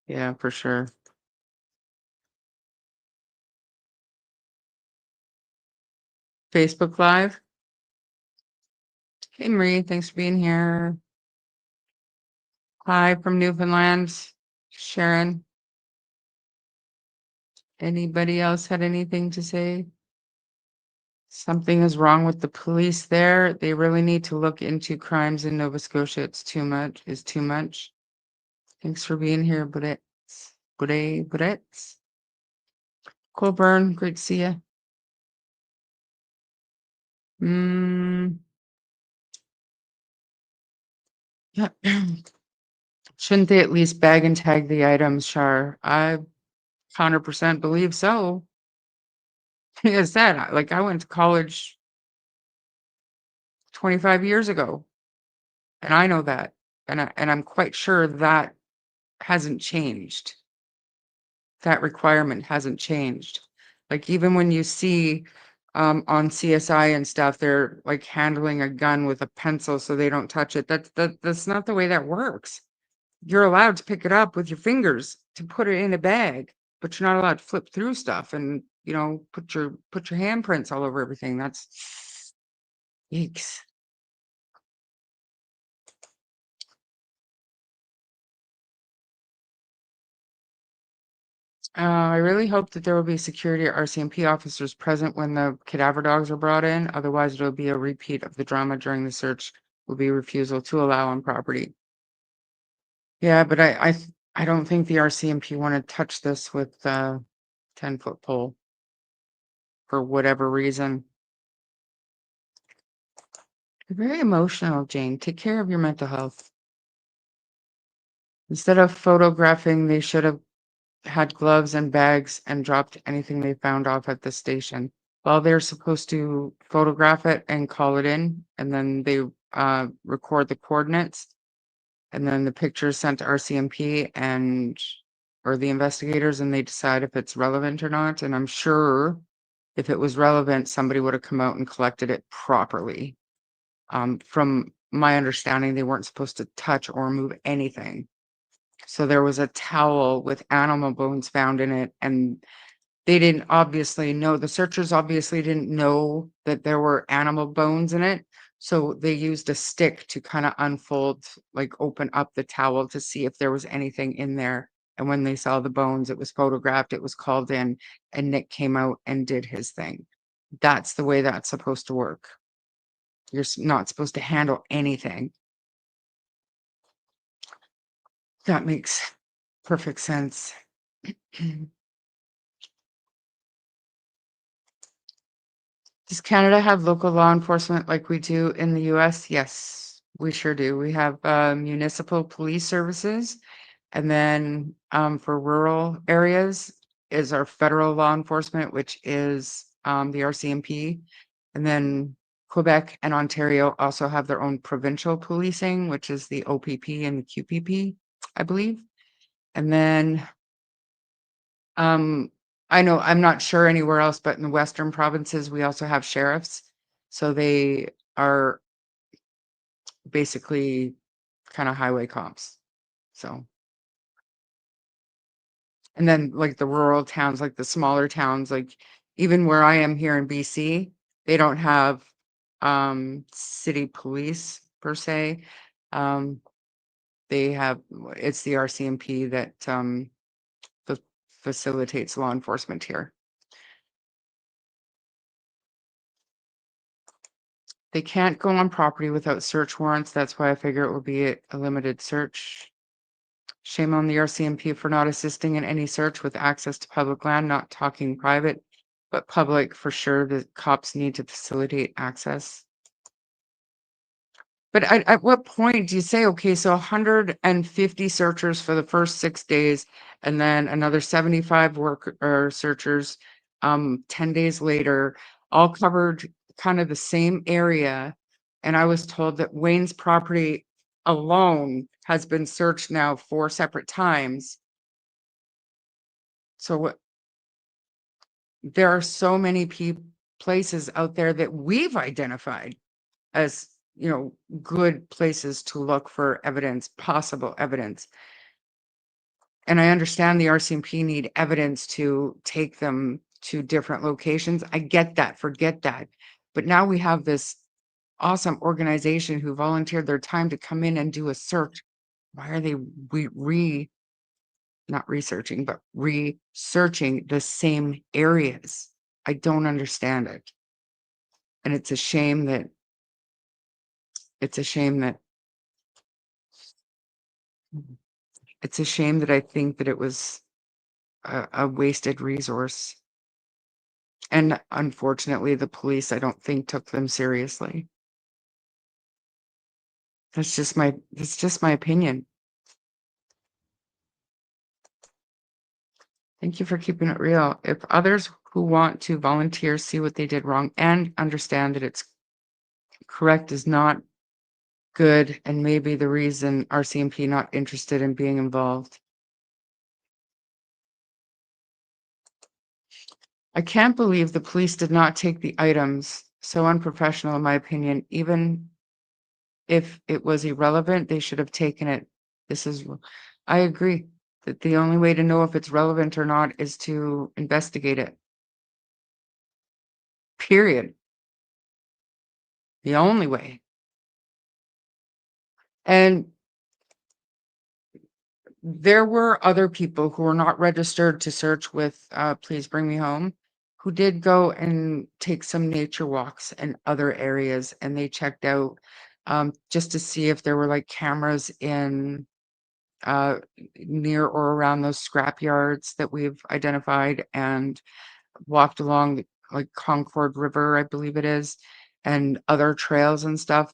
Yeah, for sure. Facebook Live. Hey, Marie, thanks for being here. Hi from Newfoundland. Sharon. Anybody else had anything to say? Something is wrong with the police there. They really need to look into crimes in Nova Scotia. It's too much. Is too much. Thanks for being here, Budettes. Budettes. Colburn, great to see you. Yeah. Shouldn't they at least bag and tag the items, Char? I 100% believe so. Like I said, I went to college 25 years ago, and I know that, and I'm quite sure that hasn't changed. That requirement hasn't changed. Like even when you see on CSI and stuff, they're like handling a gun with a pencil so they don't touch it. That's not the way that works. You're allowed to pick it up with your fingers to put it in a bag, but you're not allowed to flip through stuff and, you know, put your handprints all over everything. That's yikes. I really hope that there will be security or RCMP officers present when the cadaver dogs are brought in. Otherwise, it'll be a repeat of the drama during the search. Will be refusal to allow on property. Yeah, but I don't think the RCMP want to touch this with 10-foot pole for whatever reason. You're very emotional, Jane. Take care of your mental health. Instead of photographing, they should have had gloves and bags and dropped anything they found off at the station. Well, they're supposed to photograph it and call it in, and then they record the coordinates, and then the picture is sent to RCMP or the investigators, and they decide if it's relevant or not. And I'm sure if it was relevant, somebody would have come out and collected it properly. From my understanding, they weren't supposed to touch or move anything. So there was a towel with animal bones found in it, and they didn't obviously know, the searchers obviously didn't know that there were animal bones in it. So they used a stick to kind of unfold, like open up the towel to see if there was anything in there. And when they saw the bones, it was photographed, it was called in, and Nick came out and did his thing. That's the way that's supposed to work. You're not supposed to handle anything. That makes perfect sense. Does Canada have local law enforcement like we do in the US? Yes, we sure do. We have municipal police services. And then for rural areas is our federal law enforcement, which is the RCMP. And then Quebec and Ontario also have their own provincial policing, which is the OPP and the QPP, I believe. And then I know I'm not sure anywhere else, but in the Western provinces, we also have sheriffs. So they are basically kind of highway cops. So, and then like the rural towns, like the smaller towns, like even where I am here in BC, they don't have city police per se. They have, it's the RCMP that facilitates law enforcement here. They can't go on property without search warrants. That's why I figure it will be a limited search. Shame on the RCMP for not assisting in any search with access to public land, not talking private, but public for sure. The cops need to facilitate access. But at what point do you say, okay, so 150 searchers for the first 6 days, and then another 75 searchers 10 days later, all covered kind of the same area. And I was told that Wayne's property alone has been searched now 4 separate times. So there are so many places out there that we've identified as, good places to look for evidence, possible evidence. And I understand the RCMP need evidence to take them to different locations. I get that, forget that. But now we have this awesome organization who volunteered their time to come in and do a search. Why are they not researching, but researching the same areas? I don't understand it. And it's a shame that I think that it was a wasted resource. And unfortunately, the police, I don't think, took them seriously. That's just my opinion. Thank you for keeping it real. If others who want to volunteer see what they did wrong and understand that it's correct is not good and maybe the reason RCMP not interested in being involved. I can't believe the police did not take the items. So unprofessional, in my opinion. Even if it was irrelevant, they should have taken it. I agree that the only way to know if it's relevant or not is to investigate it. Period. The only way. And there were other people who were not registered to search with Please Bring Me Home, who did go and take some nature walks in other areas, and they checked out just to see if there were like cameras in near or around those scrap yards that we've identified, and walked along like Concord River, I believe it is, and other trails and stuff.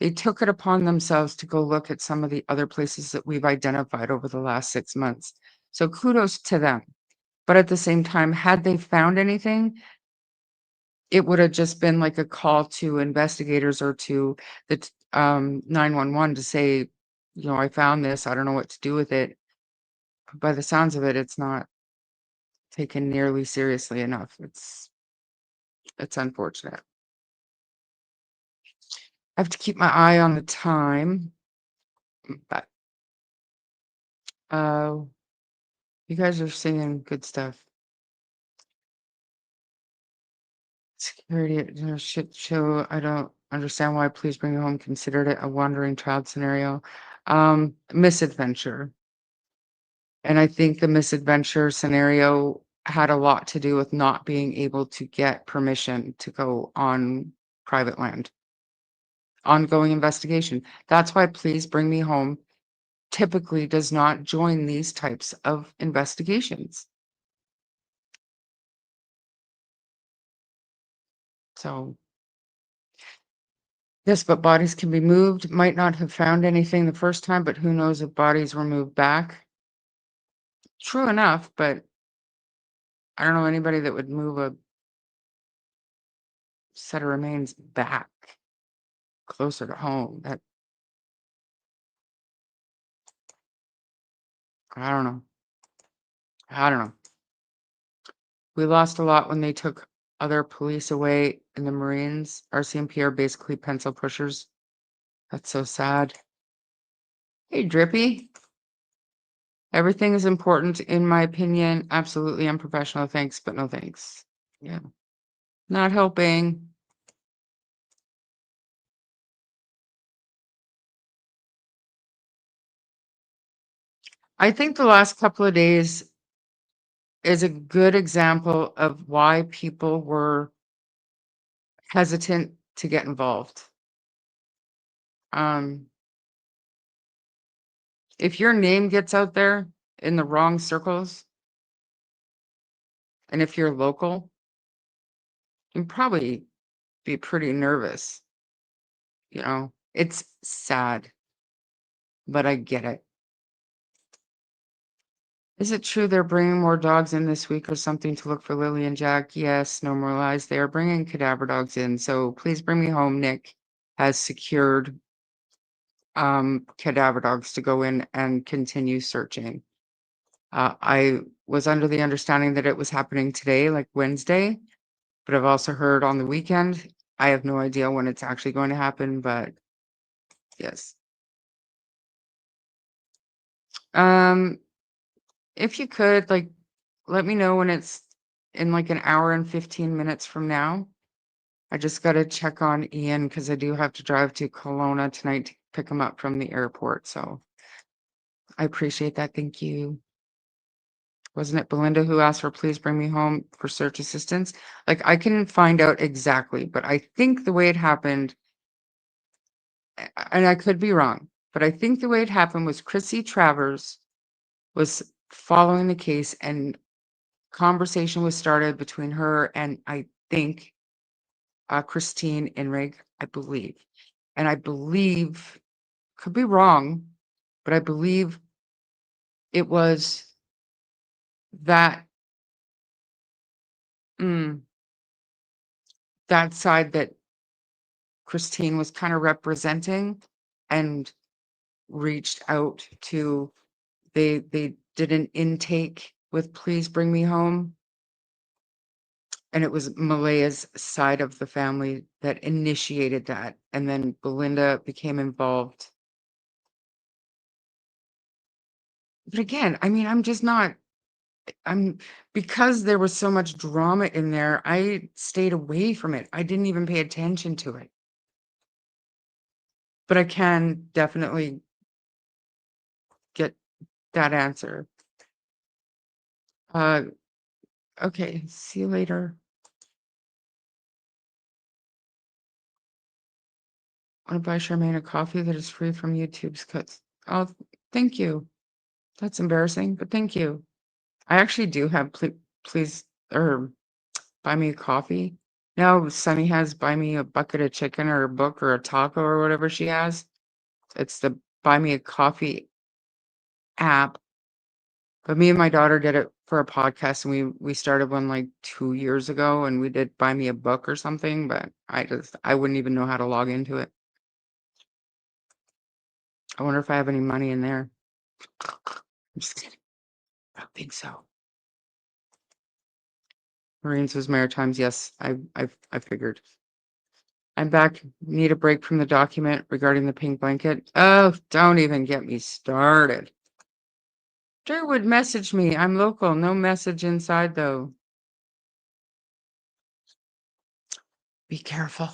They took it upon themselves to go look at some of the other places that we've identified over the last 6 months. So kudos to them. But at the same time, had they found anything, it would have just been like a call to investigators or to the 911 to say, I found this, I don't know what to do with it. By the sounds of it, it's not taken nearly seriously enough. It's unfortunate. I have to keep my eye on the time, but you guys are singing good stuff. Security shit show. I don't understand why Please Bring Me Home considered it a wandering child scenario. Misadventure. And I think the misadventure scenario had a lot to do with not being able to get permission to go on private land. Ongoing investigation. That's why Please Bring Me Home typically does not join these types of investigations. So, yes, but bodies can be moved. Might not have found anything the first time, but who knows if bodies were moved back. True enough, but I don't know anybody that would move a set of remains back closer to home. That I don't know. I don't know. We lost a lot when they took other police away in the Marines. RCMP are basically pencil pushers. That's so sad. Hey, Drippy. Everything is important, in my opinion. Absolutely unprofessional. Thanks, but no thanks. Yeah. Not helping. I think the last couple of days is a good example of why people were hesitant to get involved. If your name gets out there in the wrong circles, and if you're local, you'd probably be pretty nervous. You know, it's sad, but I get it. Is it true they're bringing more dogs in this week or something to look for Lily and Jack? Yes, no more lies. They are bringing cadaver dogs in. So please bring me home. Nick has secured cadaver dogs to go in and continue searching. I was under the understanding that it was happening today, like Wednesday, but I've also heard on the weekend. I have no idea when it's actually going to happen, but yes. If you could, like, let me know when it's in like an hour and 15 minutes from now. I just got to check on Ian because I do have to drive to Kelowna tonight to pick him up from the airport. So I appreciate that. Thank you. Wasn't it Belinda who asked for please bring me home for search assistance? Like, I can find out exactly, but I think the way it happened, and I could be wrong, but I think the way it happened was Chrissy Travers was following the case and conversation was started between her and I think Christine Inrig, I believe. And I believe, could be wrong, but I believe it was that that side that Christine was kind of representing and reached out to, they did an intake with Please Bring Me Home. And it was Malaya's side of the family that initiated that. And then Belinda became involved. But again, I mean, because there was so much drama in there, I stayed away from it. I didn't even pay attention to it. But I can definitely get that answer. Okay, see you later. Want to buy Charmaine a coffee that is free from YouTube's cuts? Oh, thank you. That's embarrassing, but thank you. I actually do have please or buy me a coffee. Now Sunny has buy me a bucket of chicken or a book or a taco or whatever she has. It's the buy me a coffee app. But me and my daughter did it for a podcast and we started one like 2 years ago and we did buy me a book or something, but I wouldn't even know how to log into it. I wonder if I have any money in there. I'm just kidding. I don't think so. Marines was Maritimes. Yes, I figured. I'm back. Need a break from the document regarding the pink blanket. Oh, don't even get me started. Durwood messaged me. I'm local. No message inside, though. Be careful.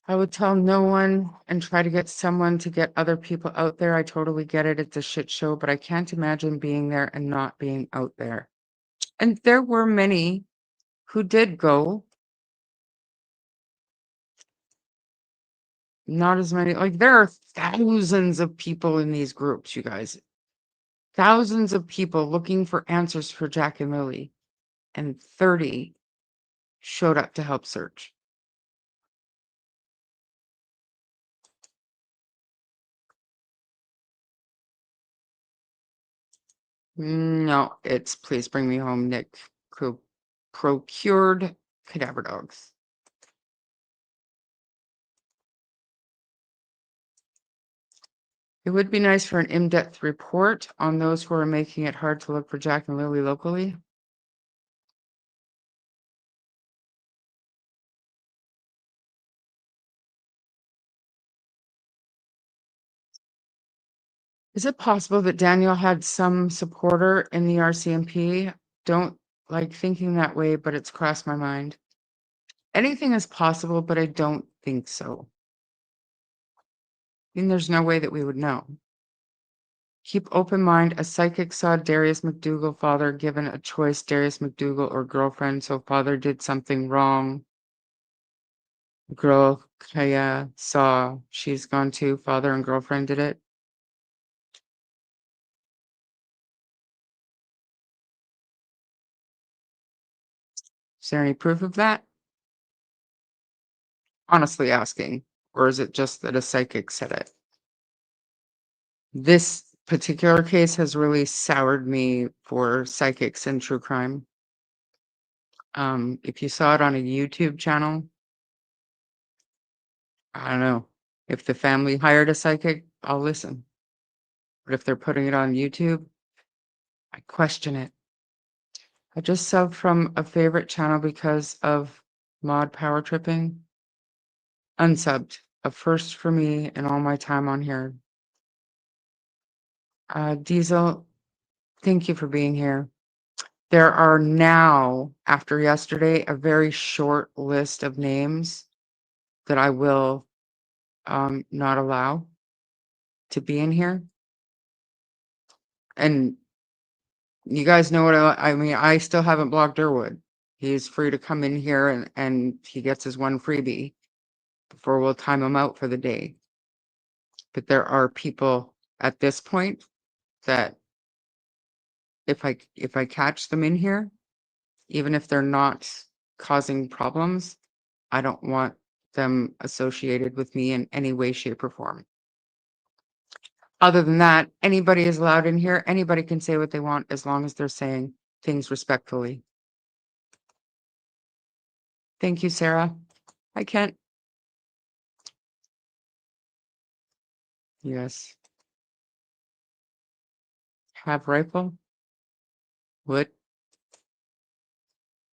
I would tell no one and try to get someone to get other people out there. I totally get it. It's a shit show, but I can't imagine being there and not being out there. And there were many who did go. Not as many. Like, there are thousands of people in these groups, you guys. thousands of people looking for answers for Jack and Lily, and 30 showed up to help search. No, it's Please Bring Me Home, Nick procured cadaver dogs. It would be nice for an in-depth report on those who are making it hard to look for Jack and Lily locally. Is it possible that Daniel had some supporter in the RCMP? Don't like thinking that way, but it's crossed my mind. Anything is possible, but I don't think so. I mean, there's no way that we would know. Keep open mind. A psychic saw Darius MacDougall father given a choice, Darius MacDougall or girlfriend, so father did something wrong. Girl Kaya saw she's gone too, father and girlfriend did it. Is there any proof of that? Honestly asking. Or is it just that a psychic said it? This particular case has really soured me for psychics and true crime. If you saw it on a YouTube channel, I don't know. If the family hired a psychic, I'll listen. But if they're putting it on YouTube, I question it. I just subbed from a favorite channel because of mod power tripping. Unsubbed. A first for me in all my time on here. Diesel, thank you for being here. There are now, after yesterday, a very short list of names that I will not allow to be in here. And you guys know what I mean. I still haven't blocked Durwood. He's free to come in here and he gets his one freebie before we'll time him out for the day. But there are people at this point that if I catch them in here, even if they're not causing problems, I don't want them associated with me in any way, shape, or form. Other than that, anybody is allowed in here. Anybody can say what they want as long as they're saying things respectfully. Thank you, Sarah. I can't. Yes. Have rifle. Would.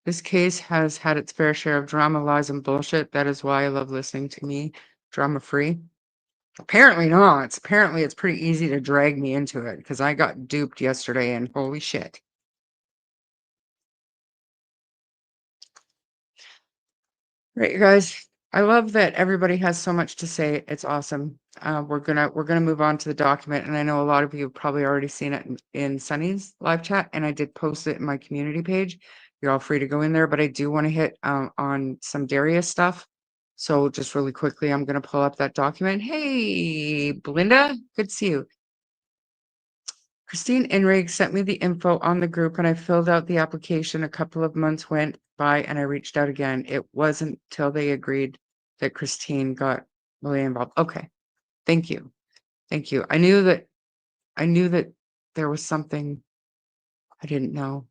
This case has had its fair share of drama, lies, and bullshit. That is why I love listening to me. Drama free. Apparently not. Apparently it's pretty easy to drag me into it because I got duped yesterday and holy shit. Right, you guys. I love that everybody has so much to say. It's awesome. We're gonna move on to the document, and I know a lot of you have probably already seen it in Sunny's live chat, and I did post it in my community page. You're all free to go in there, but I do want to hit on some Darius stuff. So just really quickly, I'm gonna pull up that document. Hey, Belinda, good to see you. Christine Enrig sent me the info on the group and I filled out the application. A couple of months went by and I reached out again. It wasn't till they agreed that Christine got really involved. Okay. Thank you. Thank you. I knew that there was something I didn't know.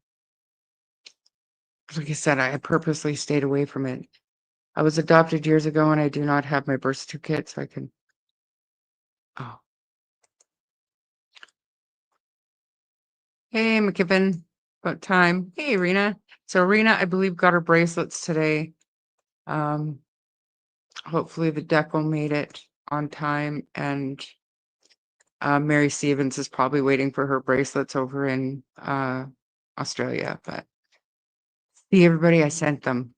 Like I said, I purposely stayed away from it. I was adopted years ago and I do not have my birth certificate, so I can. Oh. Hey, McKibben. About time. Hey, Rena. So Rena, I believe, got her bracelets today. Hopefully the decal made it on time, and Mary Stevens is probably waiting for her bracelets over in Australia. But see, everybody, I sent them.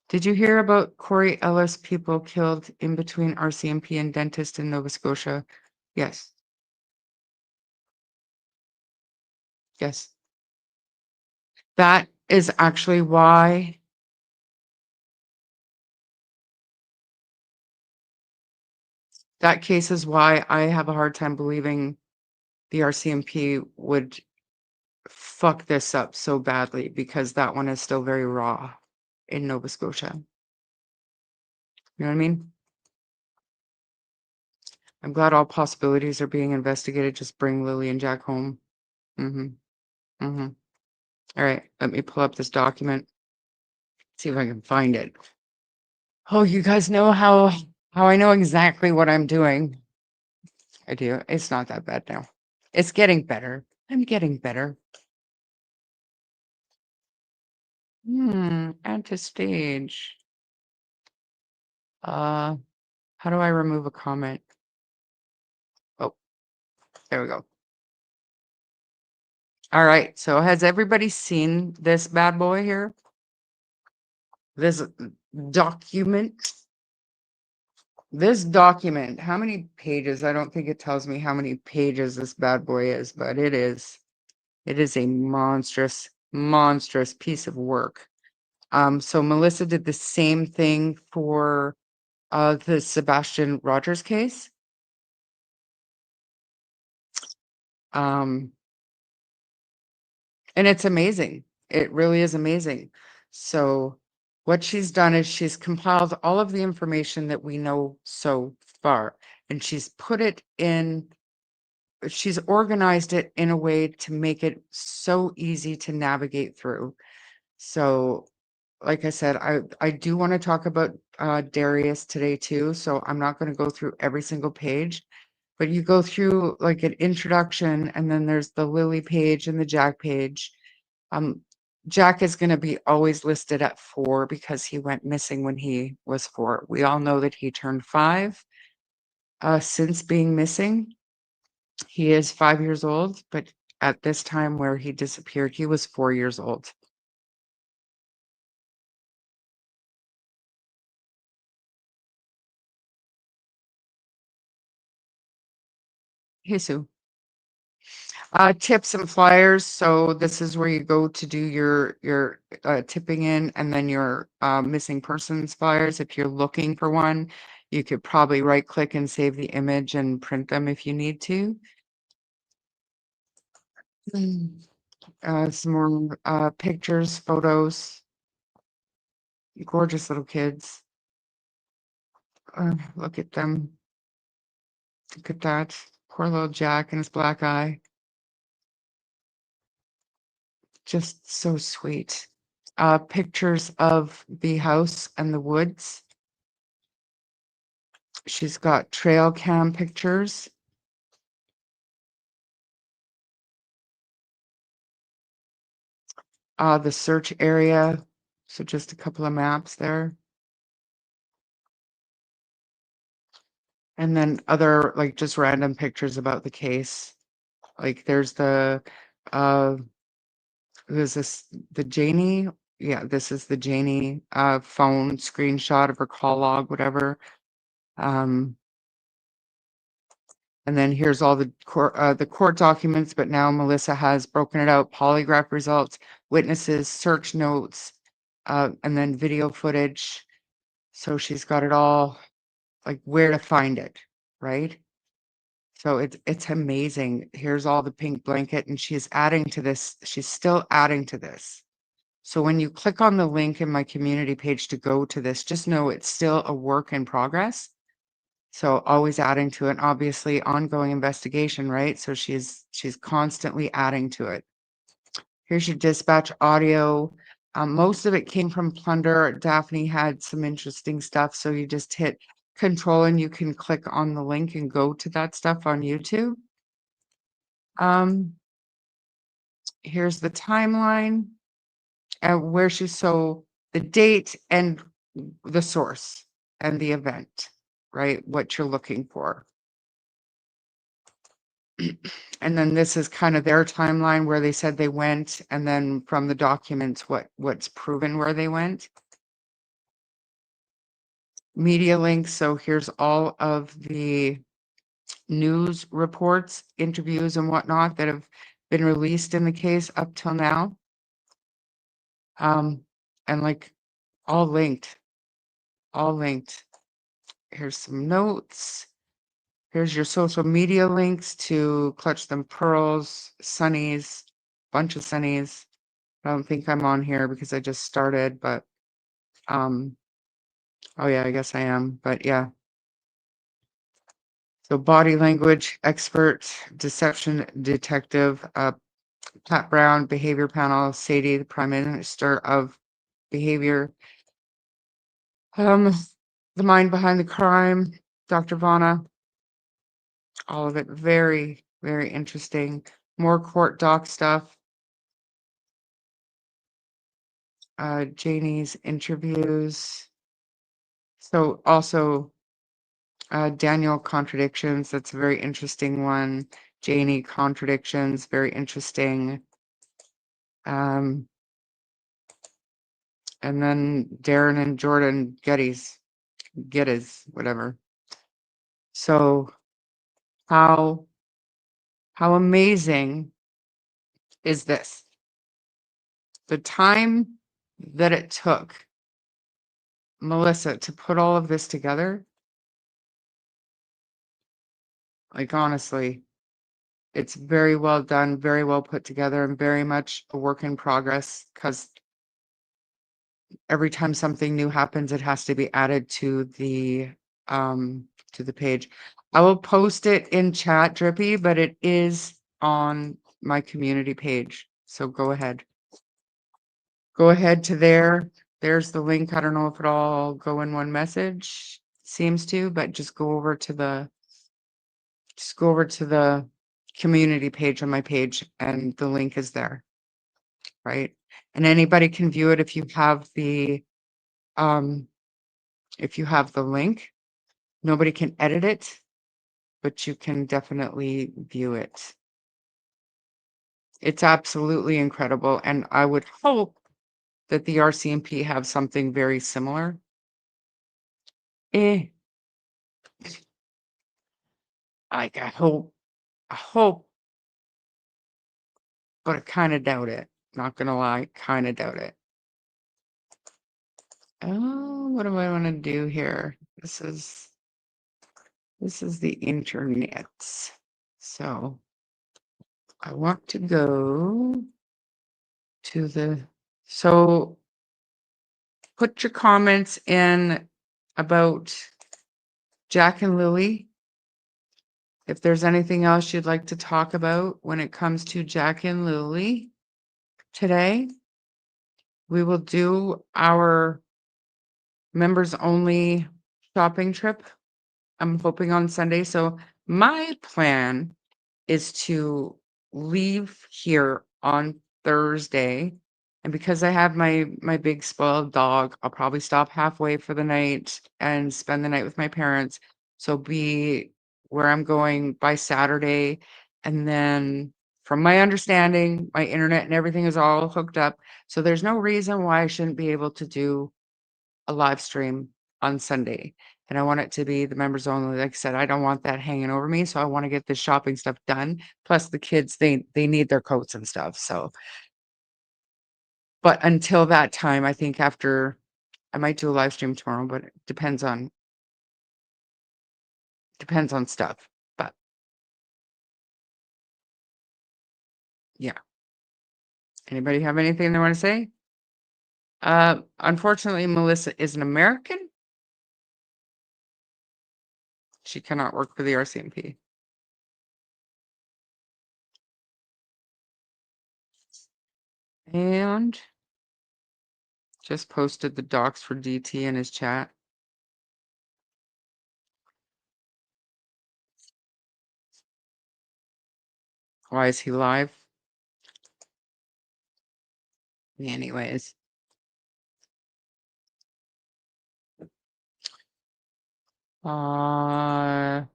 Did you hear about Corey Ellis people killed in between RCMP and dentist in Nova Scotia? Yes. Yes. That is actually why That case is why I have a hard time believing the RCMP would fuck this up so badly, because that one is still very raw in Nova Scotia. You know what I mean? I'm glad all possibilities are being investigated. Just bring Lily and Jack home. Mm-hmm. Mm-hmm. All right, let me pull up this document. See if I can find it. Oh, you guys know how I know exactly what I'm doing. I do. It's not that bad now. It's getting better. I'm getting better. Add to stage. How do I remove a comment? Oh, there we go. All right, so has everybody seen this bad boy here? This document? This document, how many pages? I don't think it tells me how many pages this bad boy is, but it is a monstrous, monstrous piece of work. So Melissa did the same thing for the Sebastian Rogers case. And it's amazing. It really is amazing. So what she's done is she's compiled all of the information that we know so far, and she's organized it in a way to make it so easy to navigate through. So, like I said, I do want to talk about Darius today too. So I'm not going to go through every single page, but you go through like an introduction, and then there's the Lily page and the Jack page. Jack is going to be always listed at 4 because he went missing when he was 4. We all know that he turned 5 since being missing. He is 5 years old, but at this time where he disappeared, he was 4 years old. Hey, Sue. Tips and flyers. So this is where you go to do your tipping in, and then your missing persons flyers. If you're looking for one, you could probably right click and save the image and print them if you need to. Some more pictures, photos. Gorgeous little kids. Look at them. Look at that. Poor little Jack and his black eye. Just so sweet. Pictures of the house and the woods. She's got trail cam pictures. The search area. So just a couple of maps there. And then other, like, just random pictures about the case. Like there's the Janie? Yeah, this is the Janie phone screenshot of her call log, whatever. And then here's all the court documents, but now Melissa has broken it out: polygraph results, witnesses, search notes, and then video footage. So she's got it all, like where to find it, right? So it's amazing. Here's all the pink blanket, and she's adding to this. She's still adding to this. So when you click on the link in my community page to go to this, just know it's still a work in progress. So always adding to it, obviously ongoing investigation, right? So she's constantly adding to it. Here's your dispatch audio. Most of it came from Plunder. Daphne had some interesting stuff. So you just hit control and you can click on the link and go to that stuff on YouTube. Here's the timeline. Where so the date and the source and the event, right? What you're looking for. And then this is kind of their timeline where they said they went, and then from the documents, what's proven where they went. Media links. So here's all of the news reports, interviews, and whatnot that have been released in the case up till now. And like all linked. Here's some notes. Here's your social media links to Clutch Them Pearls, Sunnies, bunch of Sunnies. I don't think I'm on here because I just started, but oh yeah, I guess I am. But yeah. So body language expert, deception detective, Pat Brown, behavior panel, Sadie, the Prime Minister of Behavior, the mind behind the crime, Dr. Vana, all of it very, very interesting. More court doc stuff. Janie's interviews. So also Daniel contradictions. That's a very interesting one. Janie contradictions, very interesting. And then Darren and Jordan Geddes, whatever. So how amazing is this? The time that it took Melissa to put all of this together, like honestly, it's very well done, very well put together, and very much a work in progress because every time something new happens, it has to be added to the page. I will post it in chat, Drippy, but it is on my community page. So go ahead. Go ahead to there. There's the link. I don't know if it'll all go in one message. Seems to, but just go over to the community page on my page and the link is there. Right? And anybody can view it if you have the link. Nobody can edit it, but you can definitely view it. It's absolutely incredible. And I would hope that the RCMP have something very similar. Like I hope, but I kind of doubt it. Not gonna lie, kind of doubt it. Oh, what do I want to do here? This is the internet. So I want to go to so put your comments in about Jack and Lily. If there's anything else you'd like to talk about when it comes to Jack and Lily today, we will do our members only shopping trip. I'm hoping on Sunday. So my plan is to leave here on Thursday. And because I have my big spoiled dog, I'll probably stop halfway for the night and spend the night with my parents. So be where I'm going by Saturday. And then from my understanding, my internet and everything is all hooked up. So there's no reason why I shouldn't be able to do a live stream on Sunday. And I want it to be the members only. Like I said, I don't want that hanging over me. So I want to get the shopping stuff done. Plus the kids, they need their coats and stuff. So, but until that time, I think after I might do a live stream tomorrow, but it depends on stuff. But yeah. Anybody have anything they want to say? Unfortunately, Melissa is an American. She cannot work for the RCMP. And just posted the docs for DT in his chat. Why is he live? Anyways. Where?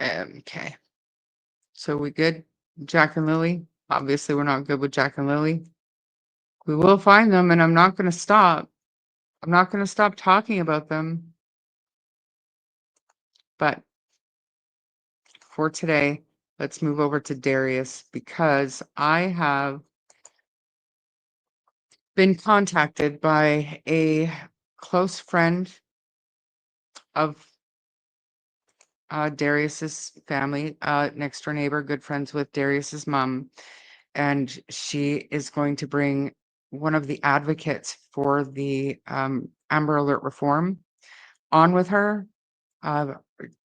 Okay. So we good? Jack and Lily? Obviously, we're not good with Jack and Lily. We will find them, and I'm not going to stop. I'm not going to stop talking about them. But for today, let's move over to Darius because I have been contacted by a close friend of Darius's family, next door neighbor, good friends with Darius's mom, and she is going to bring one of the advocates for the Amber Alert reform on with her. Uh,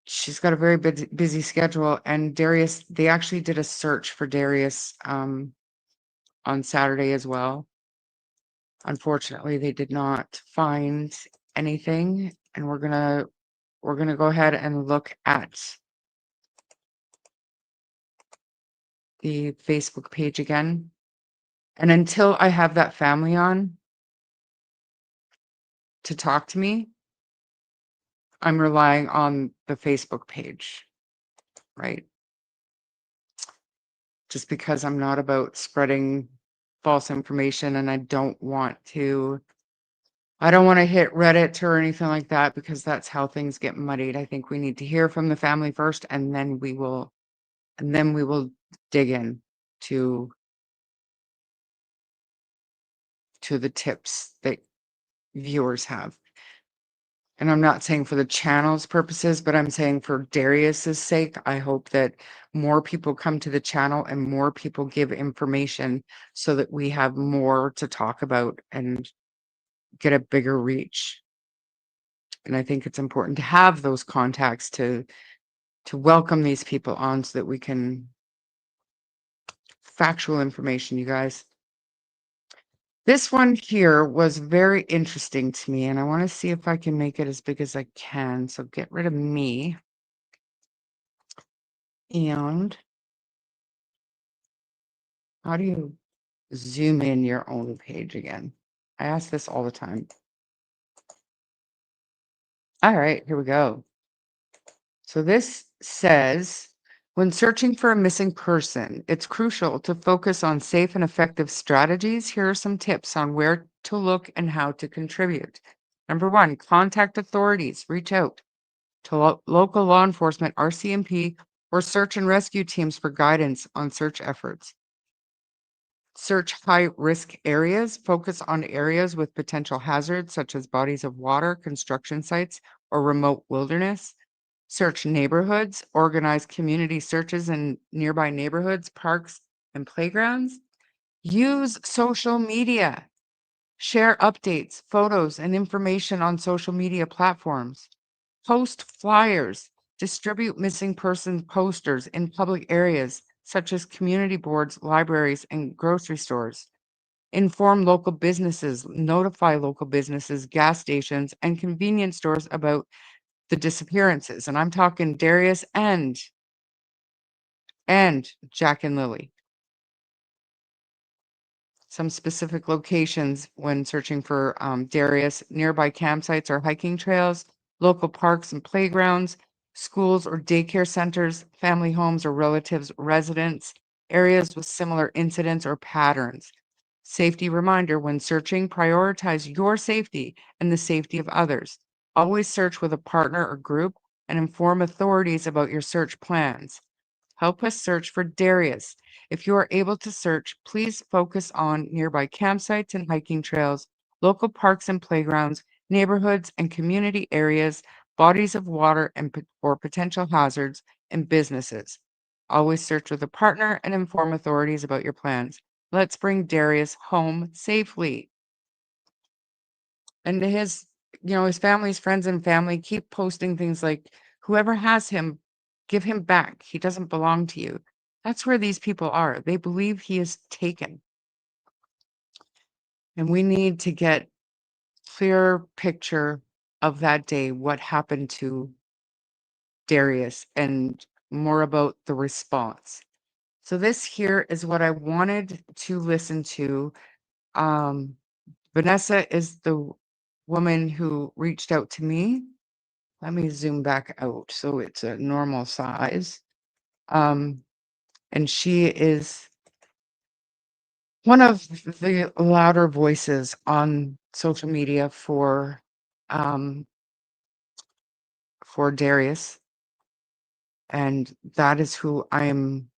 she's got a very busy schedule, and Darius, they actually did a search for Darius on Saturday as well. Unfortunately, they did not find anything, and we're gonna go ahead and look at the Facebook page again. And until I have that family on to talk to me, I'm relying on the Facebook page, right? Just because I'm not about spreading false information, and I don't want to hit Reddit or anything like that, because that's how things get muddied. I think we need to hear from the family first, and then we will dig in to the tips that viewers have. And I'm not saying for the channel's purposes, but I'm saying for Darius's sake, I hope that more people come to the channel and more people give information so that we have more to talk about and get a bigger reach. And I think it's important to have those contacts to welcome these people on so that we can factual information, you guys. This one here was very interesting to me, and I want to see if I can make it as big as I can. So get rid of me. And how do you zoom in your own page again? I ask this all the time. All right, here we go. So this says, when searching for a missing person, it's crucial to focus on safe and effective strategies. Here are some tips on where to look and how to contribute. Number 1, contact authorities. Reach out to local law enforcement, RCMP, or search and rescue teams for guidance on search efforts. Search high-risk areas. Focus on areas with potential hazards such as bodies of water, construction sites, or remote wilderness. Search neighborhoods. Organize community searches in nearby neighborhoods, parks, and playgrounds. Use social media. Share updates, photos, and information on social media platforms. Post flyers. Distribute missing person posters in public areas such as community boards, libraries, and grocery stores. Inform local businesses, notify local businesses, gas stations, and convenience stores about the disappearances. And I'm talking Darius and Jack and Lilly. Some specific locations when searching for Darius: nearby campsites or hiking trails, local parks and playgrounds, schools or daycare centers, family homes or relatives' residence, areas with similar incidents or patterns. Safety reminder: when searching, prioritize your safety and the safety of others. Always search with a partner or group and inform authorities about your search plans. Help us search for Darius. If you are able to search, please focus on nearby campsites and hiking trails, local parks and playgrounds, neighborhoods and community areas, bodies of water or potential hazards, and businesses. Always search with a partner and inform authorities about your plans. Let's bring Darius home safely. And his family's friends and family keep posting things like, whoever has him, give him back. He doesn't belong to you. That's where these people are. They believe he is taken. And we need to get clear picture of that day, what happened to Darius, and more about the response. So this here is what I wanted to listen to. Vanessa is the woman who reached out to me. Let me zoom back out so it's a normal size. And she is one of the louder voices on social media for Darius. And that is who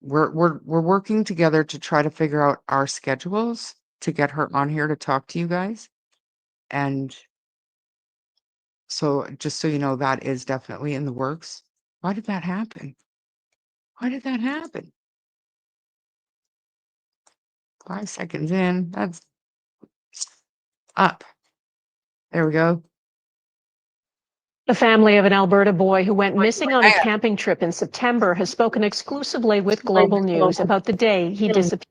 we're working together to try to figure out our schedules to get her on here to talk to you guys. And so just so you know, that is definitely in the works. Why did that happen? Why did that happen? 5 seconds in. That's up. There we go. The family of an Alberta boy who went missing on a camping trip in September has spoken exclusively with Global News about the day he disappeared.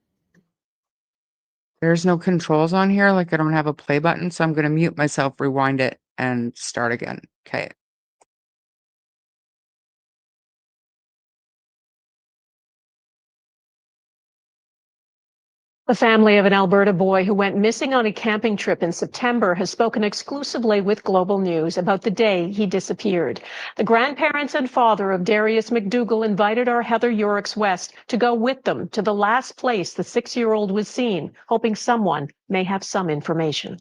There's no controls on here. Like I don't have a play button. So I'm going to mute myself, rewind it, and start again. Okay. The family of an Alberta boy who went missing on a camping trip in September has spoken exclusively with Global News about the day he disappeared. The grandparents and father of Darius MacDougall invited our Heather Yoricks West to go with them to the last place the 6-year-old was seen, hoping someone may have some information.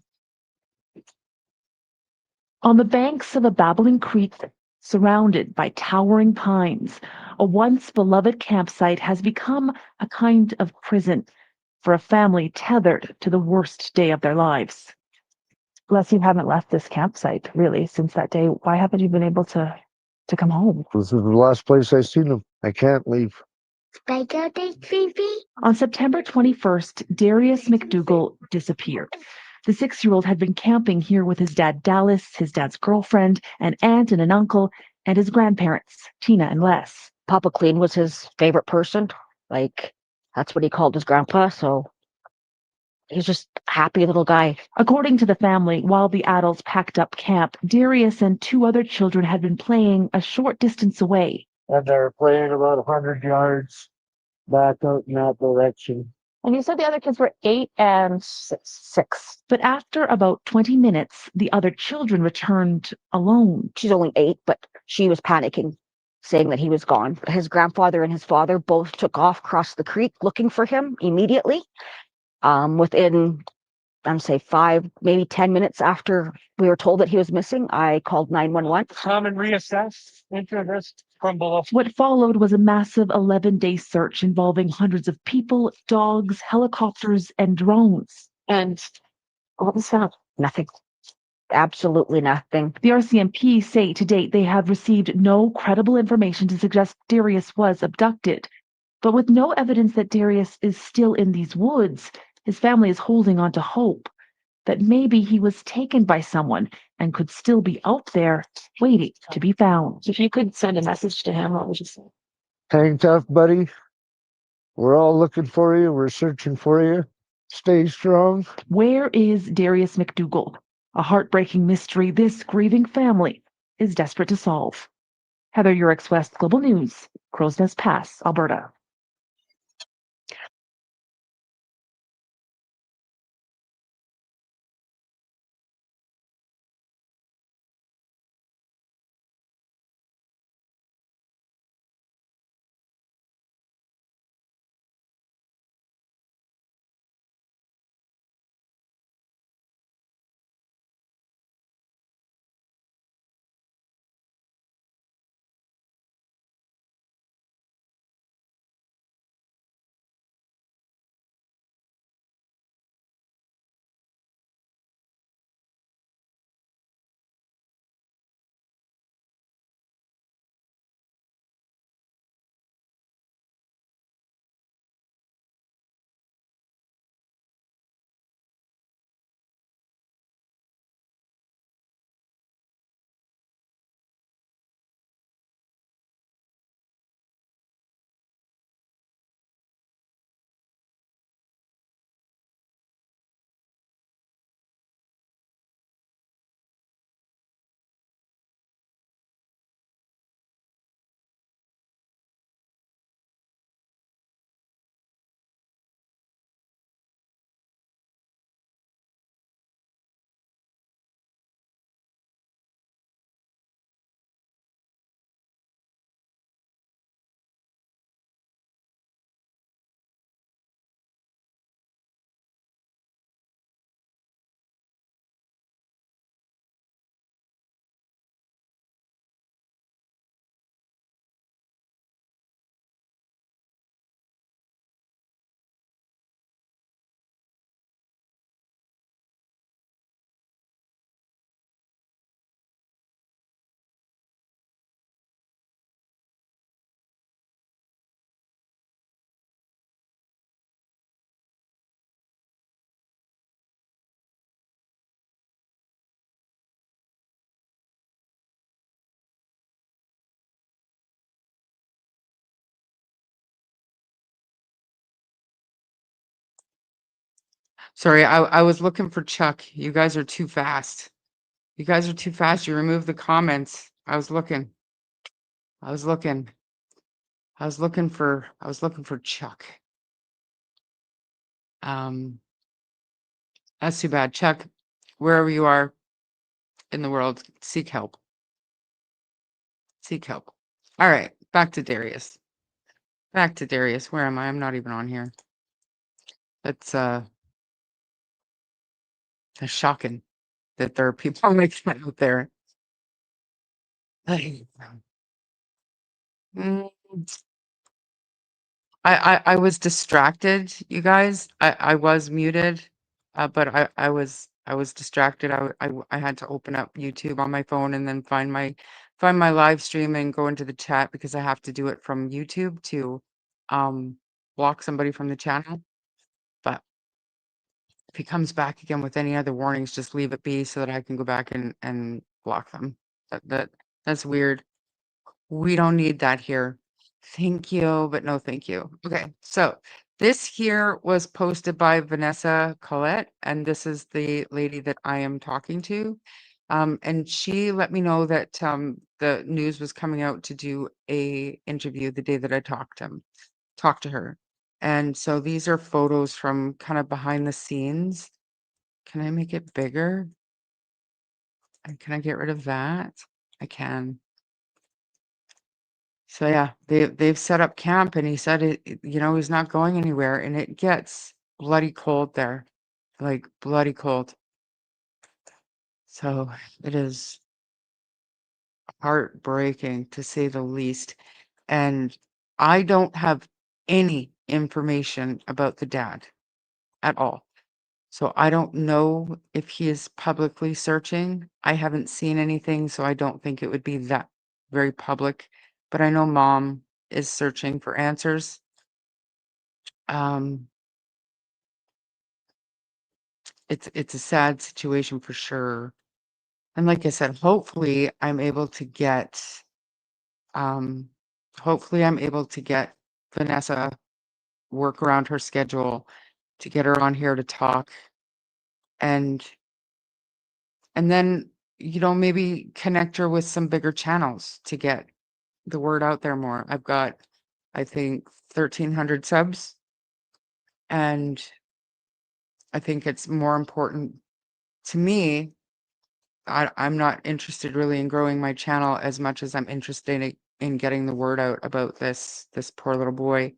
On the banks of a babbling creek, surrounded by towering pines, a once beloved campsite has become a kind of prison for a family tethered to the worst day of their lives. Les, you haven't left this campsite really since that day. Why haven't you been able to come home? This is the last place I've seen him. I can't leave. On September 21st, Darius MacDougall disappeared. The 6-year-old had been camping here with his dad Dallas, his dad's girlfriend, an aunt and an uncle, and his grandparents, Tina and Les. Papa Clean was his favorite person. Like, that's what he called his grandpa, so he's just a happy little guy. According to the family, while the adults packed up camp, Darius and 2 other children had been playing a short distance away. And they're playing about 100 yards back out in that direction. And you said the other kids were 8 and 6. But after about 20 minutes, the other children returned alone. She's only 8, but she was panicking, saying that he was gone. His grandfather and his father both took off across the creek looking for him immediately. Within, I'm say 5, maybe 10 minutes after we were told that he was missing, I called 911. Come and reassess into this from below. What followed was a massive 11-day search involving hundreds of people, dogs, helicopters, and drones. And what was found? Nothing. Absolutely nothing. The RCMP say to date they have received no credible information to suggest Darius was abducted. But with no evidence that Darius is still in these woods, his family is holding on to hope that maybe he was taken by someone and could still be out there waiting to be found. If you could send a message to him, what would you say? Hang tough, buddy. We're all looking for you. We're searching for you. Stay strong. Where is Darius MacDougall? A heartbreaking mystery this grieving family is desperate to solve. Heather Yoricks West, Global News, Crow's Nest Pass, Alberta. Sorry, I was looking for Chuck. You guys are too fast. You guys are too fast. You removed the comments. I was looking. I was looking. I was looking for Chuck. That's too bad. Chuck, wherever you are in the world, seek help. Seek help. All right, back to Darius. Back to Darius. Where am I? I'm not even on here. That's shocking that there are people like that out there. Like, mm, I was distracted, you guys. I was muted, but I was distracted. I had to open up YouTube on my phone and then find my live stream and go into the chat because I have to do it from YouTube to um block somebody from the channel. But if he comes back again with any other warnings, just leave it be so that I can go back and block them. That's weird. We don't need that here. Thank you, but no thank you. Okay, so this here was posted by Vanessa Collette, and this is the lady that I am talking to. And she let me know that the news was coming out to do a interview the day that I talked to her. And so these are photos from kind of behind the scenes. Can I make it bigger? And can I get rid of that? I can. So yeah, they've set up camp, and he said he's not going anywhere, and it gets bloody cold there, like bloody cold. So it is heartbreaking to say the least. And I don't have any information about the dad at all. So I don't know if he is publicly searching. I haven't seen anything, so I don't think it would be that very public. But I know mom is searching for answers. Um, it's a sad situation for sure. And like I said, um, hopefully I'm able to get Vanessa, work around her schedule to get her on here to talk and then maybe connect her with some bigger channels to get the word out there more. I've got, I think, 1,300 subs, and I think it's more important to me. I'm not interested really in growing my channel as much as I'm interested in getting the word out about this poor little boy.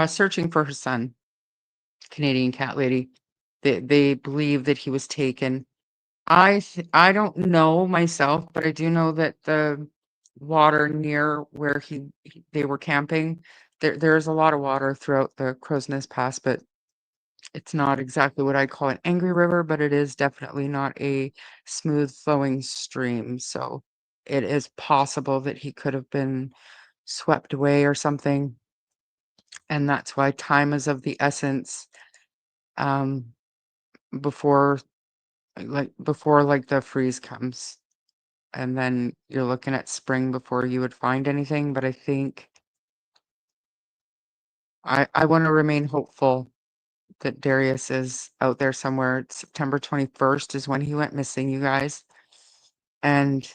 Searching for her son, Canadian cat lady. They believe that he was taken. I don't know myself, but I do know that the water near where they were camping, there's a lot of water throughout the Crow's Nest Pass, but it's not exactly what I'd call an angry river, but it is definitely not a smooth flowing stream. So it is possible that he could have been swept away or something. And that's why time is of the essence. Um, before like the freeze comes. And then you're looking at spring before you would find anything. But I think I want to remain hopeful that Darius is out there somewhere. September 21st is when he went missing, you guys. And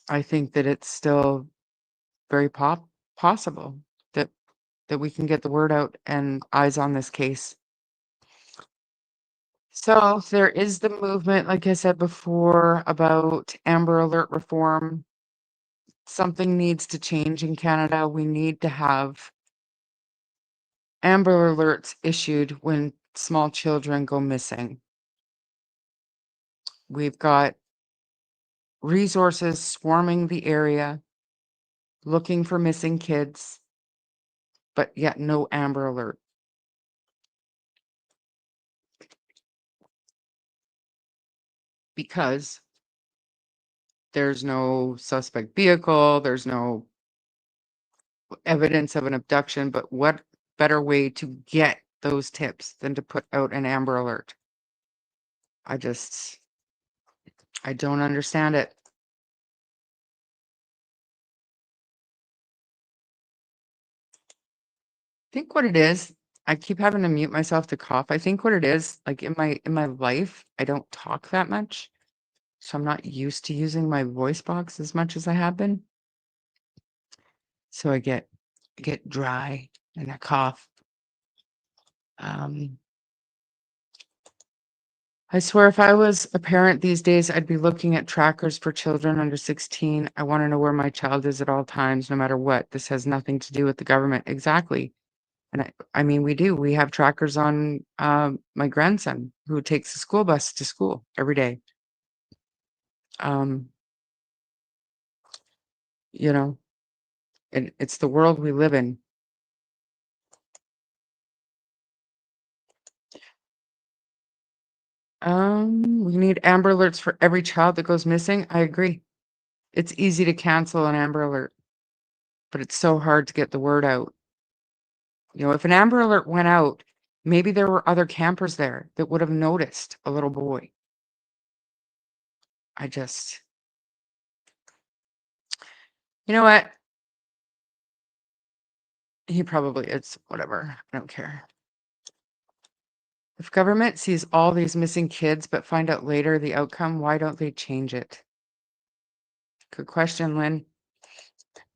I think that it's still very possible that we can get the word out and eyes on this case. So there is the movement, like I said before, about Amber Alert reform. Something needs to change in Canada. We need to have Amber Alerts issued when small children go missing. We've got resources swarming the area looking for missing kids, but yet no Amber Alert. Because there's no suspect vehicle, there's no evidence of an abduction, but what better way to get those tips than to put out an Amber Alert? I don't understand it. think what it is, I keep having to mute myself to cough. I think what it is, like in my life, I don't talk that much. So I'm not used to using my voice box as much as I have been. So I get dry and I cough. I swear if I was a parent these days, I'd be looking at trackers for children under 16. I want to know where my child is at all times, no matter what. This has nothing to do with the government. Exactly. And I mean, we do. We have trackers on my grandson who takes the school bus to school every day. You know, it's the world we live in. We need Amber Alerts for every child that goes missing. I agree. It's easy to cancel an Amber Alert, but it's so hard to get the word out. You know, if an Amber Alert went out, maybe there were other campers there that would have noticed a little boy. You know what? He probably it's whatever. I don't care. If government sees all these missing kids but find out later the outcome, why don't they change it? Good question, Lynn.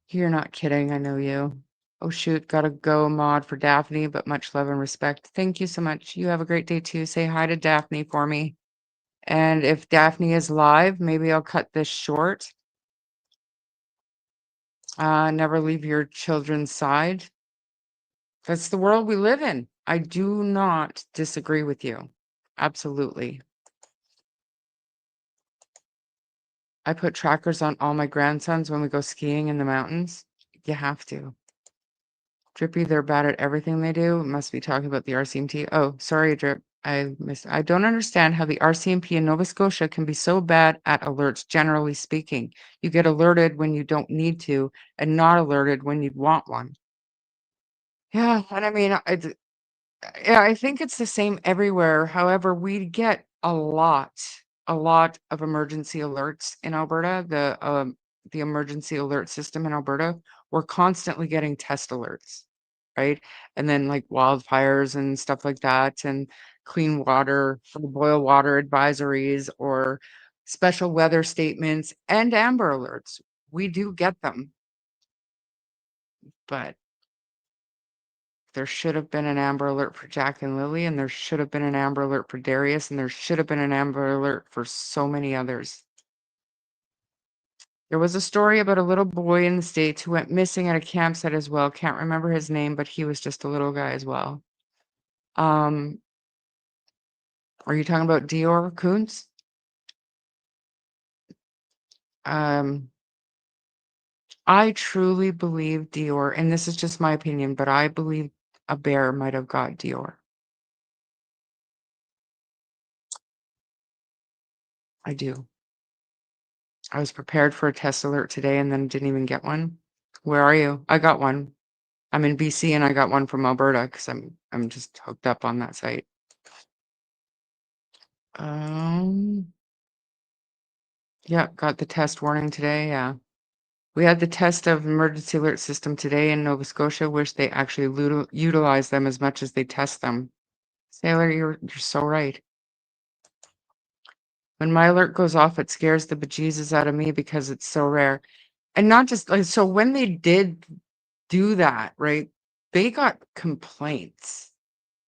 You're not kidding. I know you. Oh, shoot. Gotta go mod for Daphne, but much love and respect. Thank you so much. You have a great day too. Say hi to Daphne for me. And if Daphne is live, maybe I'll cut this short. Never leave your children's side. That's the world we live in. I do not disagree with you. Absolutely. I put trackers on all my grandsons when we go skiing in the mountains. You have to. Drippy, they're bad at everything they do. Must be talking about the RCMP. Oh, sorry, Drip. I don't understand how the RCMP in Nova Scotia can be so bad at alerts, generally speaking. You get alerted when you don't need to and not alerted when you'd want one. Yeah, and I mean, yeah, I think it's the same everywhere. However, we get a lot of emergency alerts in Alberta. The emergency alert system in Alberta, we're constantly getting test alerts, right? And then like wildfires and stuff like that, and clean water for boil water advisories or special weather statements and amber alerts. We do get them, but there should have been an Amber Alert for Jack and Lily, and there should have been an Amber Alert for Darius, and there should have been an Amber Alert for so many others. There was a story about a little boy in the States who went missing at a campsite as well. Can't remember his name, but he was just a little guy as well. Are you talking about Dior Koontz? I truly believe Dior, and this is just my opinion, but I believe a bear might have got Dior. I do. I was prepared for a test alert today and then didn't even get one. Where are you? I got one. I'm in BC and I got one from Alberta because I'm just hooked up on that site. Yeah, got the test warning today. Yeah. We had the test of emergency alert system today in Nova Scotia. Wish they actually utilize them as much as they test them. Sailor, you're so right. When my alert goes off, it scares the bejesus out of me because it's so rare. And not just like, so when they did do that, right, they got complaints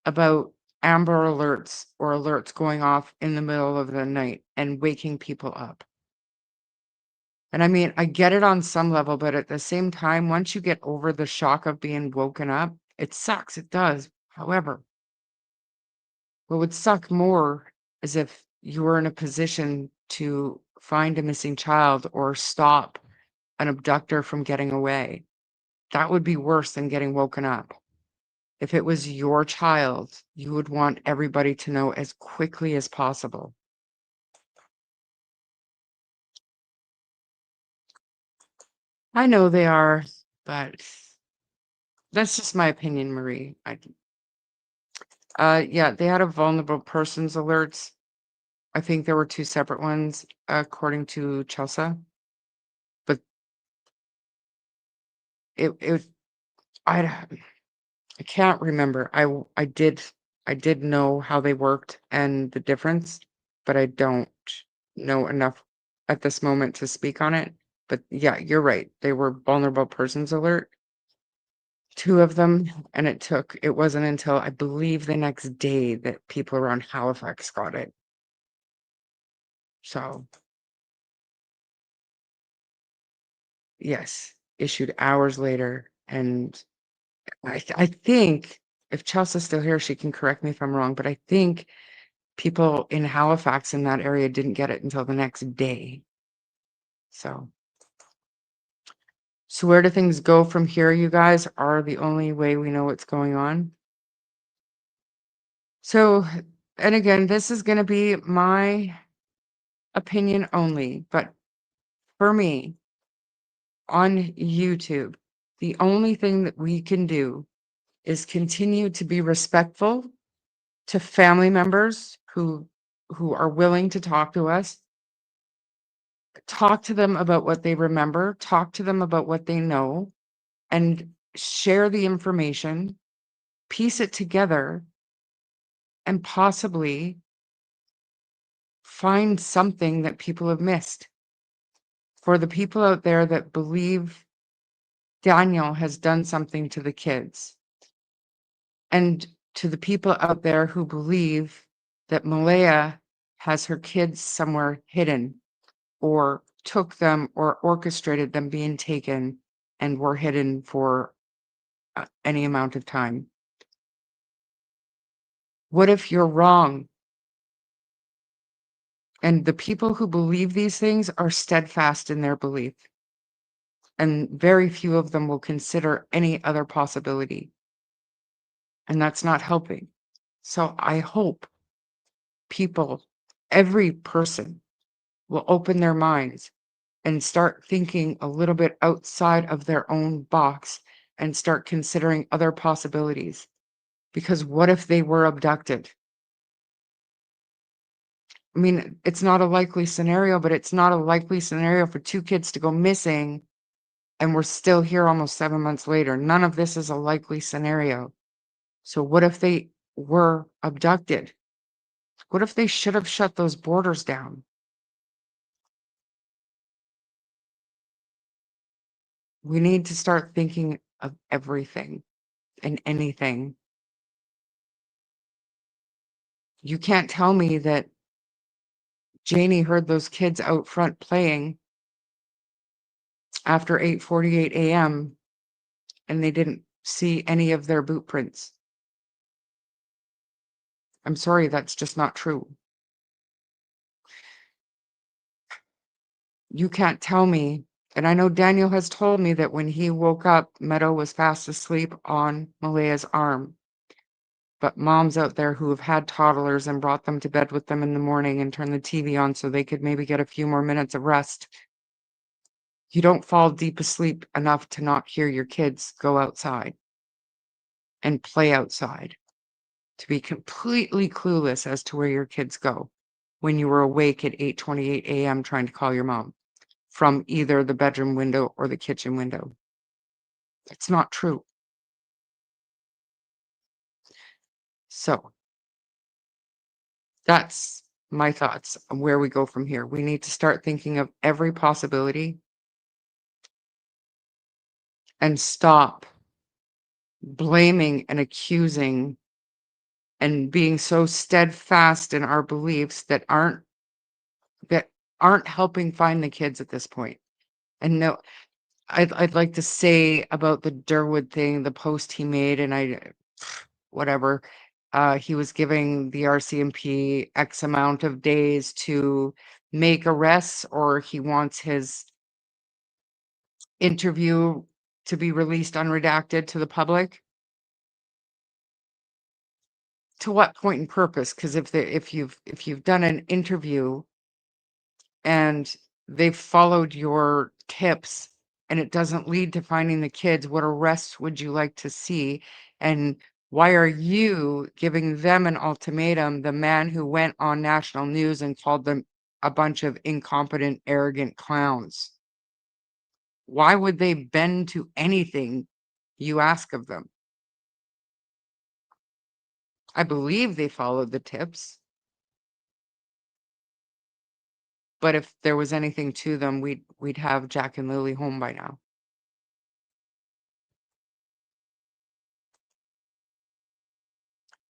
about Amber Alerts or alerts going off in the middle of the night and waking people up. And I mean, I get it on some level, but at the same time, once you get over the shock of being woken up, it sucks. It does. However, what would suck more is if you were in a position to find a missing child or stop an abductor from getting away. That would be worse than getting woken up. If it was your child, you would want everybody to know as quickly as possible. I know they are, but that's just my opinion, Marie. Yeah, they had a vulnerable persons alerts. I think there were two separate ones, according to Chelsea. But it I I can't remember. I did know how they worked and the difference, but I don't know enough at this moment to speak on it. But yeah, you're right. They were vulnerable persons alert, 2 of them, and it wasn't until I believe the next day that people around Halifax got it. So, yes, issued hours later, and I think if Chelsea's still here, she can correct me if I'm wrong, but I think people in Halifax in that area didn't get it until the next day. So where do things go from here, you guys? Are the only way we know what's going on. So, and again, this is going to be my opinion only, but for me, on YouTube, the only thing that we can do is continue to be respectful to family members who are willing to talk to us, talk to them about what they remember, talk to them about what they know, and share the information, piece it together, and possibly find something that people have missed. For the people out there that believe Daniel has done something to the kids, and to the people out there who believe that Malaya has her kids somewhere hidden, or took them or orchestrated them being taken and were hidden for any amount of time. What if you're wrong? And the people who believe these things are steadfast in their belief. And very few of them will consider any other possibility. And that's not helping. So I hope people, every person, will open their minds and start thinking a little bit outside of their own box and start considering other possibilities. Because what if they were abducted? I mean, it's not a likely scenario, but it's not a likely scenario for 2 kids to go missing, and we're still here almost 7 months later. None of this is a likely scenario. So what if they were abducted? What if they should have shut those borders down? We need to start thinking of everything and anything. You can't tell me that Janie heard those kids out front playing after 8:48 a.m. and they didn't see any of their boot prints. I'm sorry, that's just not true. You can't tell me, and I know Daniel has told me that when he woke up, Meadow was fast asleep on Malaya's arm. But moms out there who have had toddlers and brought them to bed with them in the morning and turned the TV on so they could maybe get a few more minutes of rest. You don't fall deep asleep enough to not hear your kids go outside and play outside, to be completely clueless as to where your kids go when you were awake at 8:28 a.m. trying to call your mom from either the bedroom window or the kitchen window. It's not true. So that's my thoughts on where we go from here. We need to start thinking of every possibility and stop blaming and accusing and being so steadfast in our beliefs that aren't helping find the kids at this point. And no, I'd like to say about the Durwood thing, the post he made, and whatever, he was giving the RCMP X amount of days to make arrests, or he wants his interview to be released unredacted to the public. To what point and purpose? Because if you've done an interview and they've followed your tips and it doesn't lead to finding the kids, what arrests would you like to see? And why are you giving them an ultimatum, the man who went on national news and called them a bunch of incompetent, arrogant clowns? Why would they bend to anything you ask of them? I believe they followed the tips. But if there was anything to them, we'd have Jack and Lily home by now.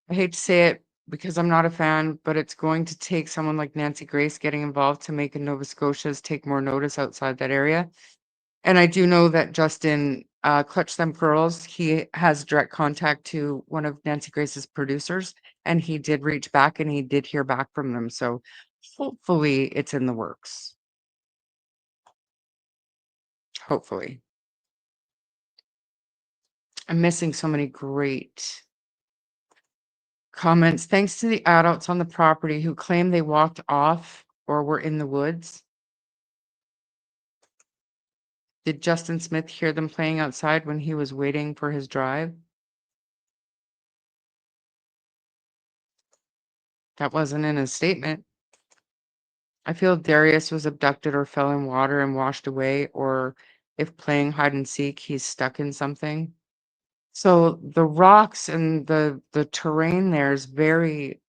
I hate to say it because I'm not a fan, but it's going to take someone like Nancy Grace getting involved to make Nova Scotians take more notice outside that area. And I do know that Justin Clutch Them Pearls, he has direct contact to one of Nancy Grace's producers, and he did reach back and he did hear back from them. So hopefully it's in the works. Hopefully. I'm missing so many great comments. Thanks to the adults on the property who claim they walked off or were in the woods. Did Justin Smith hear them playing outside when he was waiting for his drive? That wasn't in his statement. I feel Darius was abducted or fell in water and washed away, or if playing hide and seek, he's stuck in something. So the rocks and the terrain there is very,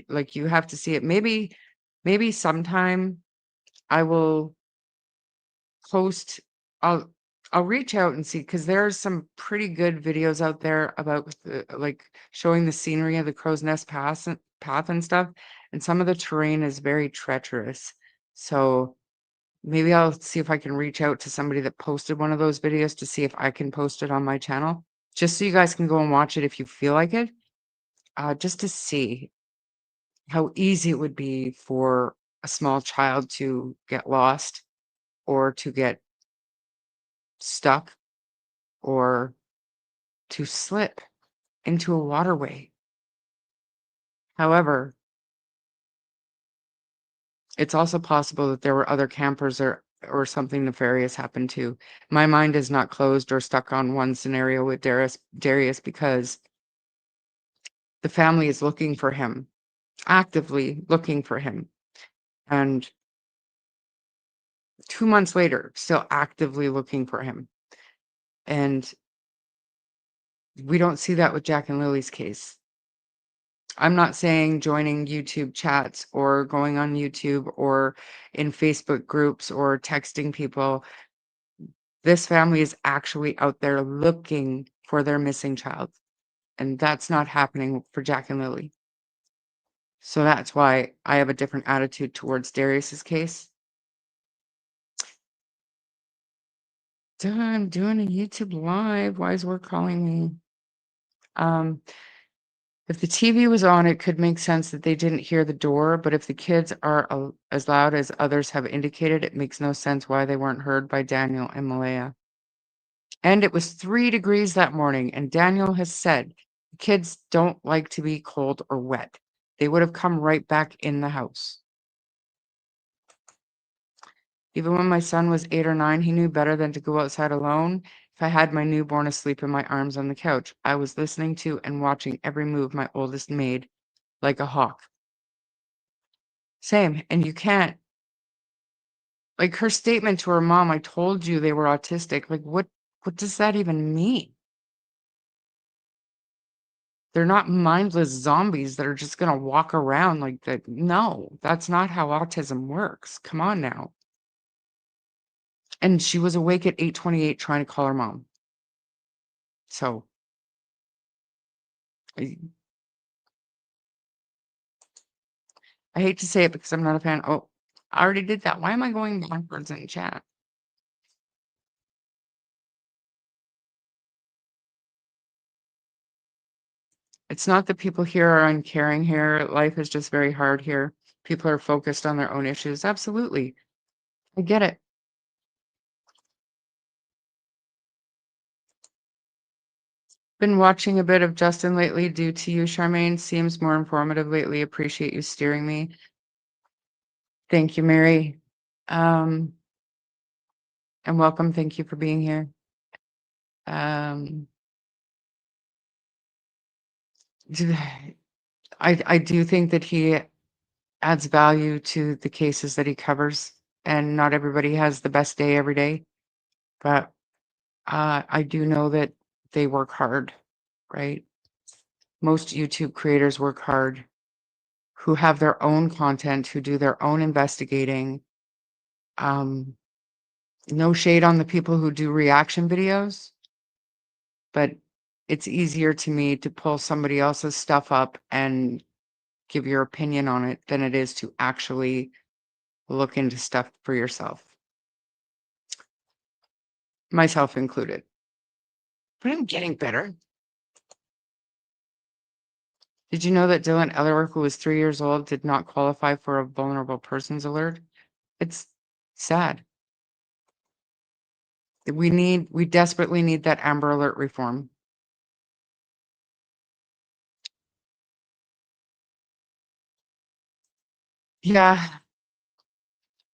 like, you have to see it. Maybe sometime I will post. I'll reach out and see, because there's some pretty good videos out there about like showing the scenery of the Crow's Nest path and stuff. And some of the terrain is very treacherous. So maybe I'll see if I can reach out to somebody that posted one of those videos to see if I can post it on my channel, just so you guys can go and watch it if you feel like it, just to see how easy it would be for a small child to get lost or to get stuck or to slip into a waterway. However, it's also possible that there were other campers or something nefarious happened to. My mind is not closed or stuck on one scenario with Darius because the family is looking for him, actively looking for him. And 2 months later, still actively looking for him. And we don't see that with Jack and Lily's case. I'm not saying joining YouTube chats or going on YouTube or in Facebook groups or texting people. This family is actually out there looking for their missing child. And that's not happening for Jack and Lily. So that's why I have a different attitude towards Darius's case. I'm doing a YouTube live. Why is work calling me? If the TV was on, it could make sense that they didn't hear the door, but if the kids are as loud as others have indicated, it makes no sense why they weren't heard by Daniel and Malaya. And it was 3 degrees that morning, and Daniel has said the kids don't like to be cold or wet. They would have come right back in the house. Even when my son was 8 or 9, he knew better than to go outside alone. If I had my newborn asleep in my arms on the couch, I was listening to and watching every move my oldest made like a hawk. Same. And you can't, like, her statement to her mom, I told you they were autistic. Like, what does that even mean? They're not mindless zombies that are just going to walk around like that. No, that's not how autism works. Come on now. And she was awake at 8:28 trying to call her mom. So I hate to say it because I'm not a fan. Oh, I already did that. Why am I going backwards in chat? It's not that people here are uncaring here. Life is just very hard here. People are focused on their own issues. Absolutely. I get it. Been watching a bit of Justin lately due to you, Charmaine. Seems more informative lately. Appreciate you steering me. Thank you, Mary. And welcome. Thank you for being here. I do think that he adds value to the cases that he covers, and not everybody has the best day every day, but I do know that they work hard, right? Most YouTube creators work hard, who have their own content, who do their own investigating. No shade on the people who do reaction videos, but it's easier to me to pull somebody else's stuff up and give your opinion on it than it is to actually look into stuff for yourself. Myself included. But I'm getting better. Did you know that Dylan Ellerer, who was 3 years old, did not qualify for a vulnerable persons alert? It's sad. We desperately need that Amber Alert reform. Yeah.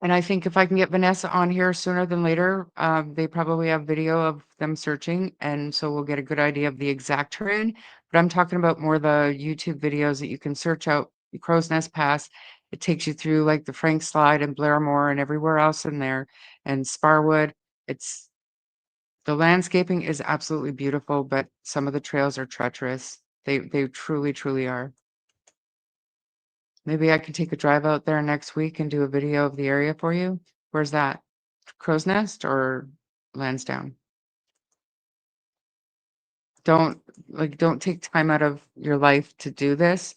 And I think if I can get Vanessa on here sooner than later, they probably have video of them searching, and so we'll get a good idea of the exact terrain. But I'm talking about more the YouTube videos that you can search out the Crow's Nest Pass. It takes you through like the Frank Slide and Blairmore and everywhere else in there, and Sparwood. It's the landscaping is absolutely beautiful, but some of the trails are treacherous. They truly, truly are. Maybe I could take a drive out there next week and do a video of the area for you. Where's that? Crow's Nest or Lansdowne? Don't take time out of your life to do this.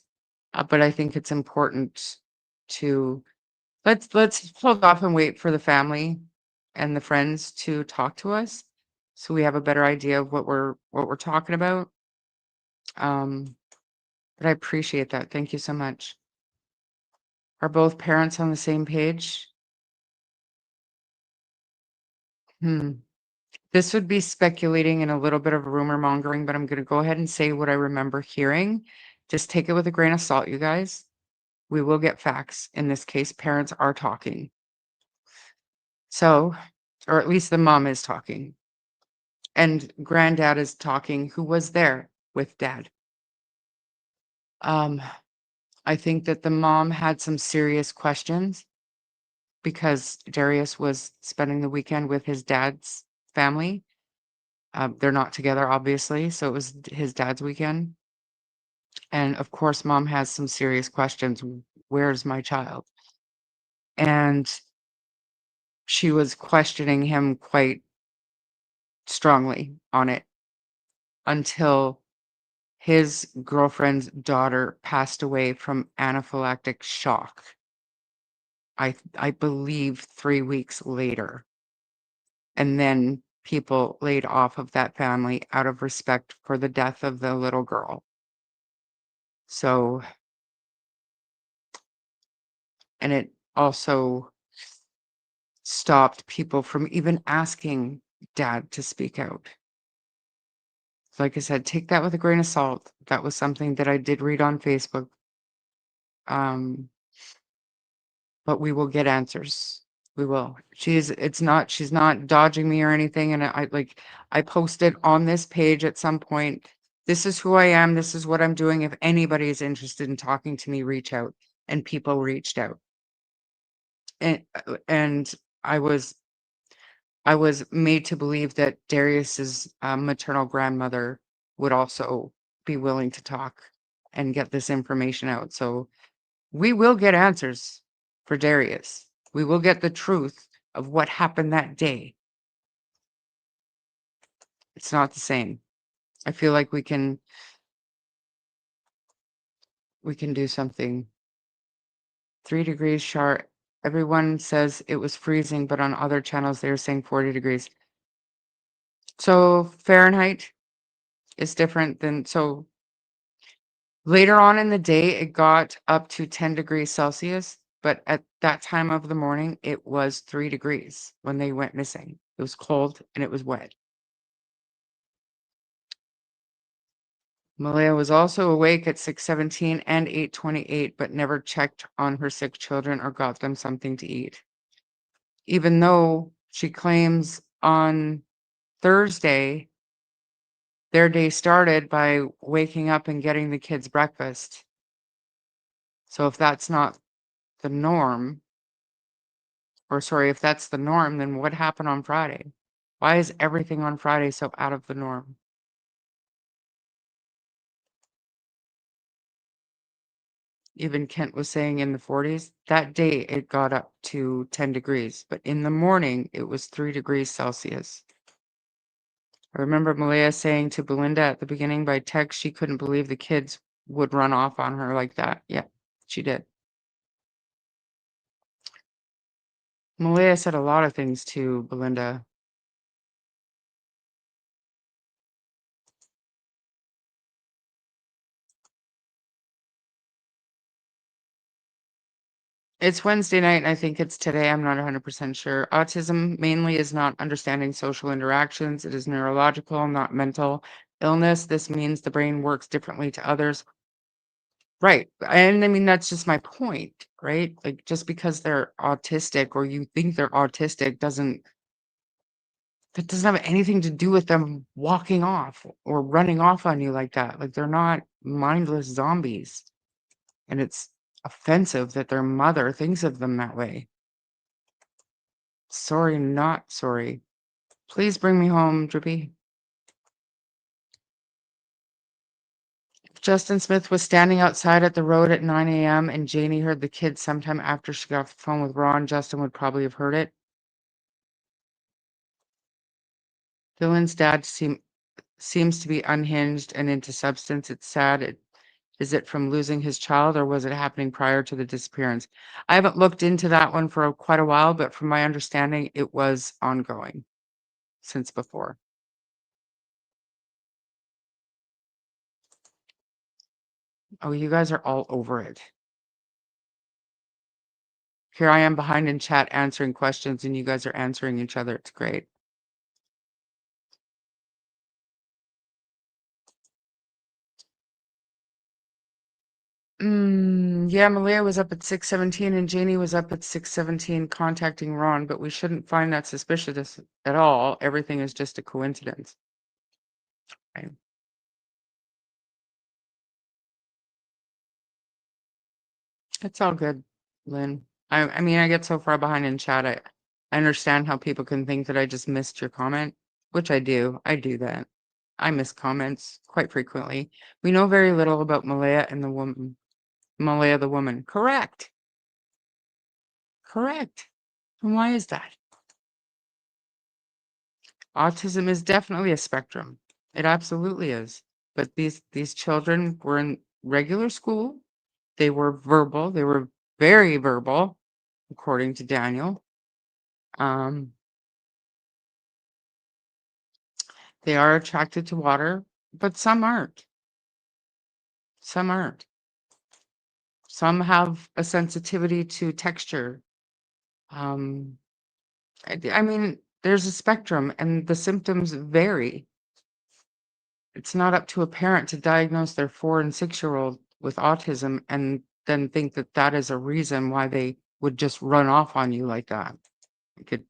But I think it's important to let's hold off and wait for the family and the friends to talk to us so we have a better idea of what we're talking about. But I appreciate that. Thank you so much. Are both parents on the same page? This would be speculating and a little bit of rumor mongering, but I'm going to go ahead and say what I remember hearing. Just take it with a grain of salt, you guys. We will get facts. In this case, parents are talking. So, or at least the mom is talking. And granddad is talking, who was there with dad. I think that the mom had some serious questions because Darius was spending the weekend with his dad's family. They're not together, obviously, so it was his dad's weekend. And of course, mom has some serious questions. Where's my child? And she was questioning him quite strongly on it until his girlfriend's daughter passed away from anaphylactic shock. I believe 3 weeks later. And then people laid off of that family out of respect for the death of the little girl. So, and it also stopped people from even asking dad to speak out. Like I said, take that with a grain of salt. That was something that I did read on Facebook. But we will get answers. We will. She's not dodging me or anything. And I posted on this page at some point, this is who I am. This is what I'm doing. If anybody is interested in talking to me, reach out. And people reached out. And I was made to believe that Darius's maternal grandmother would also be willing to talk and get this information out. So we will get answers for Darius. We will get the truth of what happened that day. It's not the same. I feel like we can do something. 3 degrees sharp. Everyone says it was freezing, but on other channels they're saying 40 degrees. So Fahrenheit is different than, so later on in the day it got up to 10 degrees Celsius, but at that time of the morning it was 3 degrees when they went missing. It was cold and it was wet. Malaya was also awake at 6:17 and 8:28, but never checked on her sick children or got them something to eat. Even though she claims on Thursday, their day started by waking up and getting the kids breakfast. So if that's not the norm, or sorry, if that's the norm, then what happened on Friday? Why is everything on Friday so out of the norm? even Kent was saying in the 40s. That day it got up to 10 degrees, but in the morning it was 3 degrees Celsius. I remember Malaya saying to Belinda at the beginning by text she couldn't believe the kids would run off on her like that. Yeah, she did. Malaya said a lot of things to Belinda. It's Wednesday night, and I think it's today. I'm not 100% sure. Autism mainly is not understanding social interactions. It is neurological, not mental illness. This means the brain works differently to others. Right. And I mean, that's just my point, right? Like, just because they're autistic or you think they're autistic that doesn't have anything to do with them walking off or running off on you like that. Like, they're not mindless zombies. And it's offensive that their mother thinks of them that way. Sorry, not sorry. Please bring me home, Drippy. Justin Smith was standing outside at the road at 9 a.m. and Janie heard the kids sometime after she got off the phone with Ron. Justin would probably have heard it. Dylan's dad seems to be unhinged and into substance. It's sad. Is it from losing his child or was it happening prior to the disappearance? I haven't looked into that one for quite a while, but from my understanding, it was ongoing since before. Oh, you guys are all over it. Here I am behind in chat answering questions and you guys are answering each other. It's great. Yeah, Malia was up at 6:17 and Janie was up at 6:17 contacting Ron, but we shouldn't find that suspicious at all. Everything is just a coincidence. Right. It's all good, Lynn. I mean, I get so far behind in chat. I understand how people can think that I just missed your comment, which I do. I do that. I miss comments quite frequently. We know very little about Malaya and the woman. Malaya the woman. Correct. Correct. And why is that? Autism is definitely a spectrum. It absolutely is. But these children were in regular school. They were verbal. They were very verbal, according to Daniel. They are attracted to water, but some aren't. Some aren't. Some have a sensitivity to texture. I mean, there's a spectrum and the symptoms vary. It's not up to a parent to diagnose their 4 and 6-year-old with autism and then think that that is a reason why they would just run off on you like that. You could.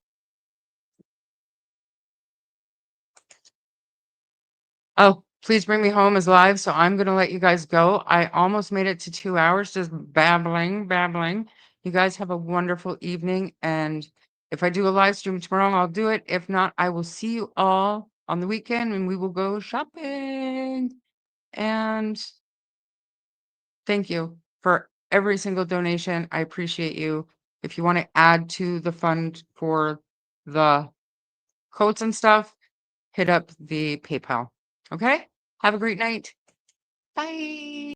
Oh, please bring me home is live, so I'm going to let you guys go. I almost made it to 2 hours just babbling. You guys have a wonderful evening, and if I do a live stream tomorrow, I'll do it. If not, I will see you all on the weekend, and we will go shopping. And thank you for every single donation. I appreciate you. If you want to add to the fund for the coats and stuff, hit up the PayPal. Okay? Have a great night. Bye.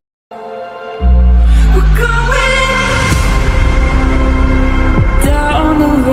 Down the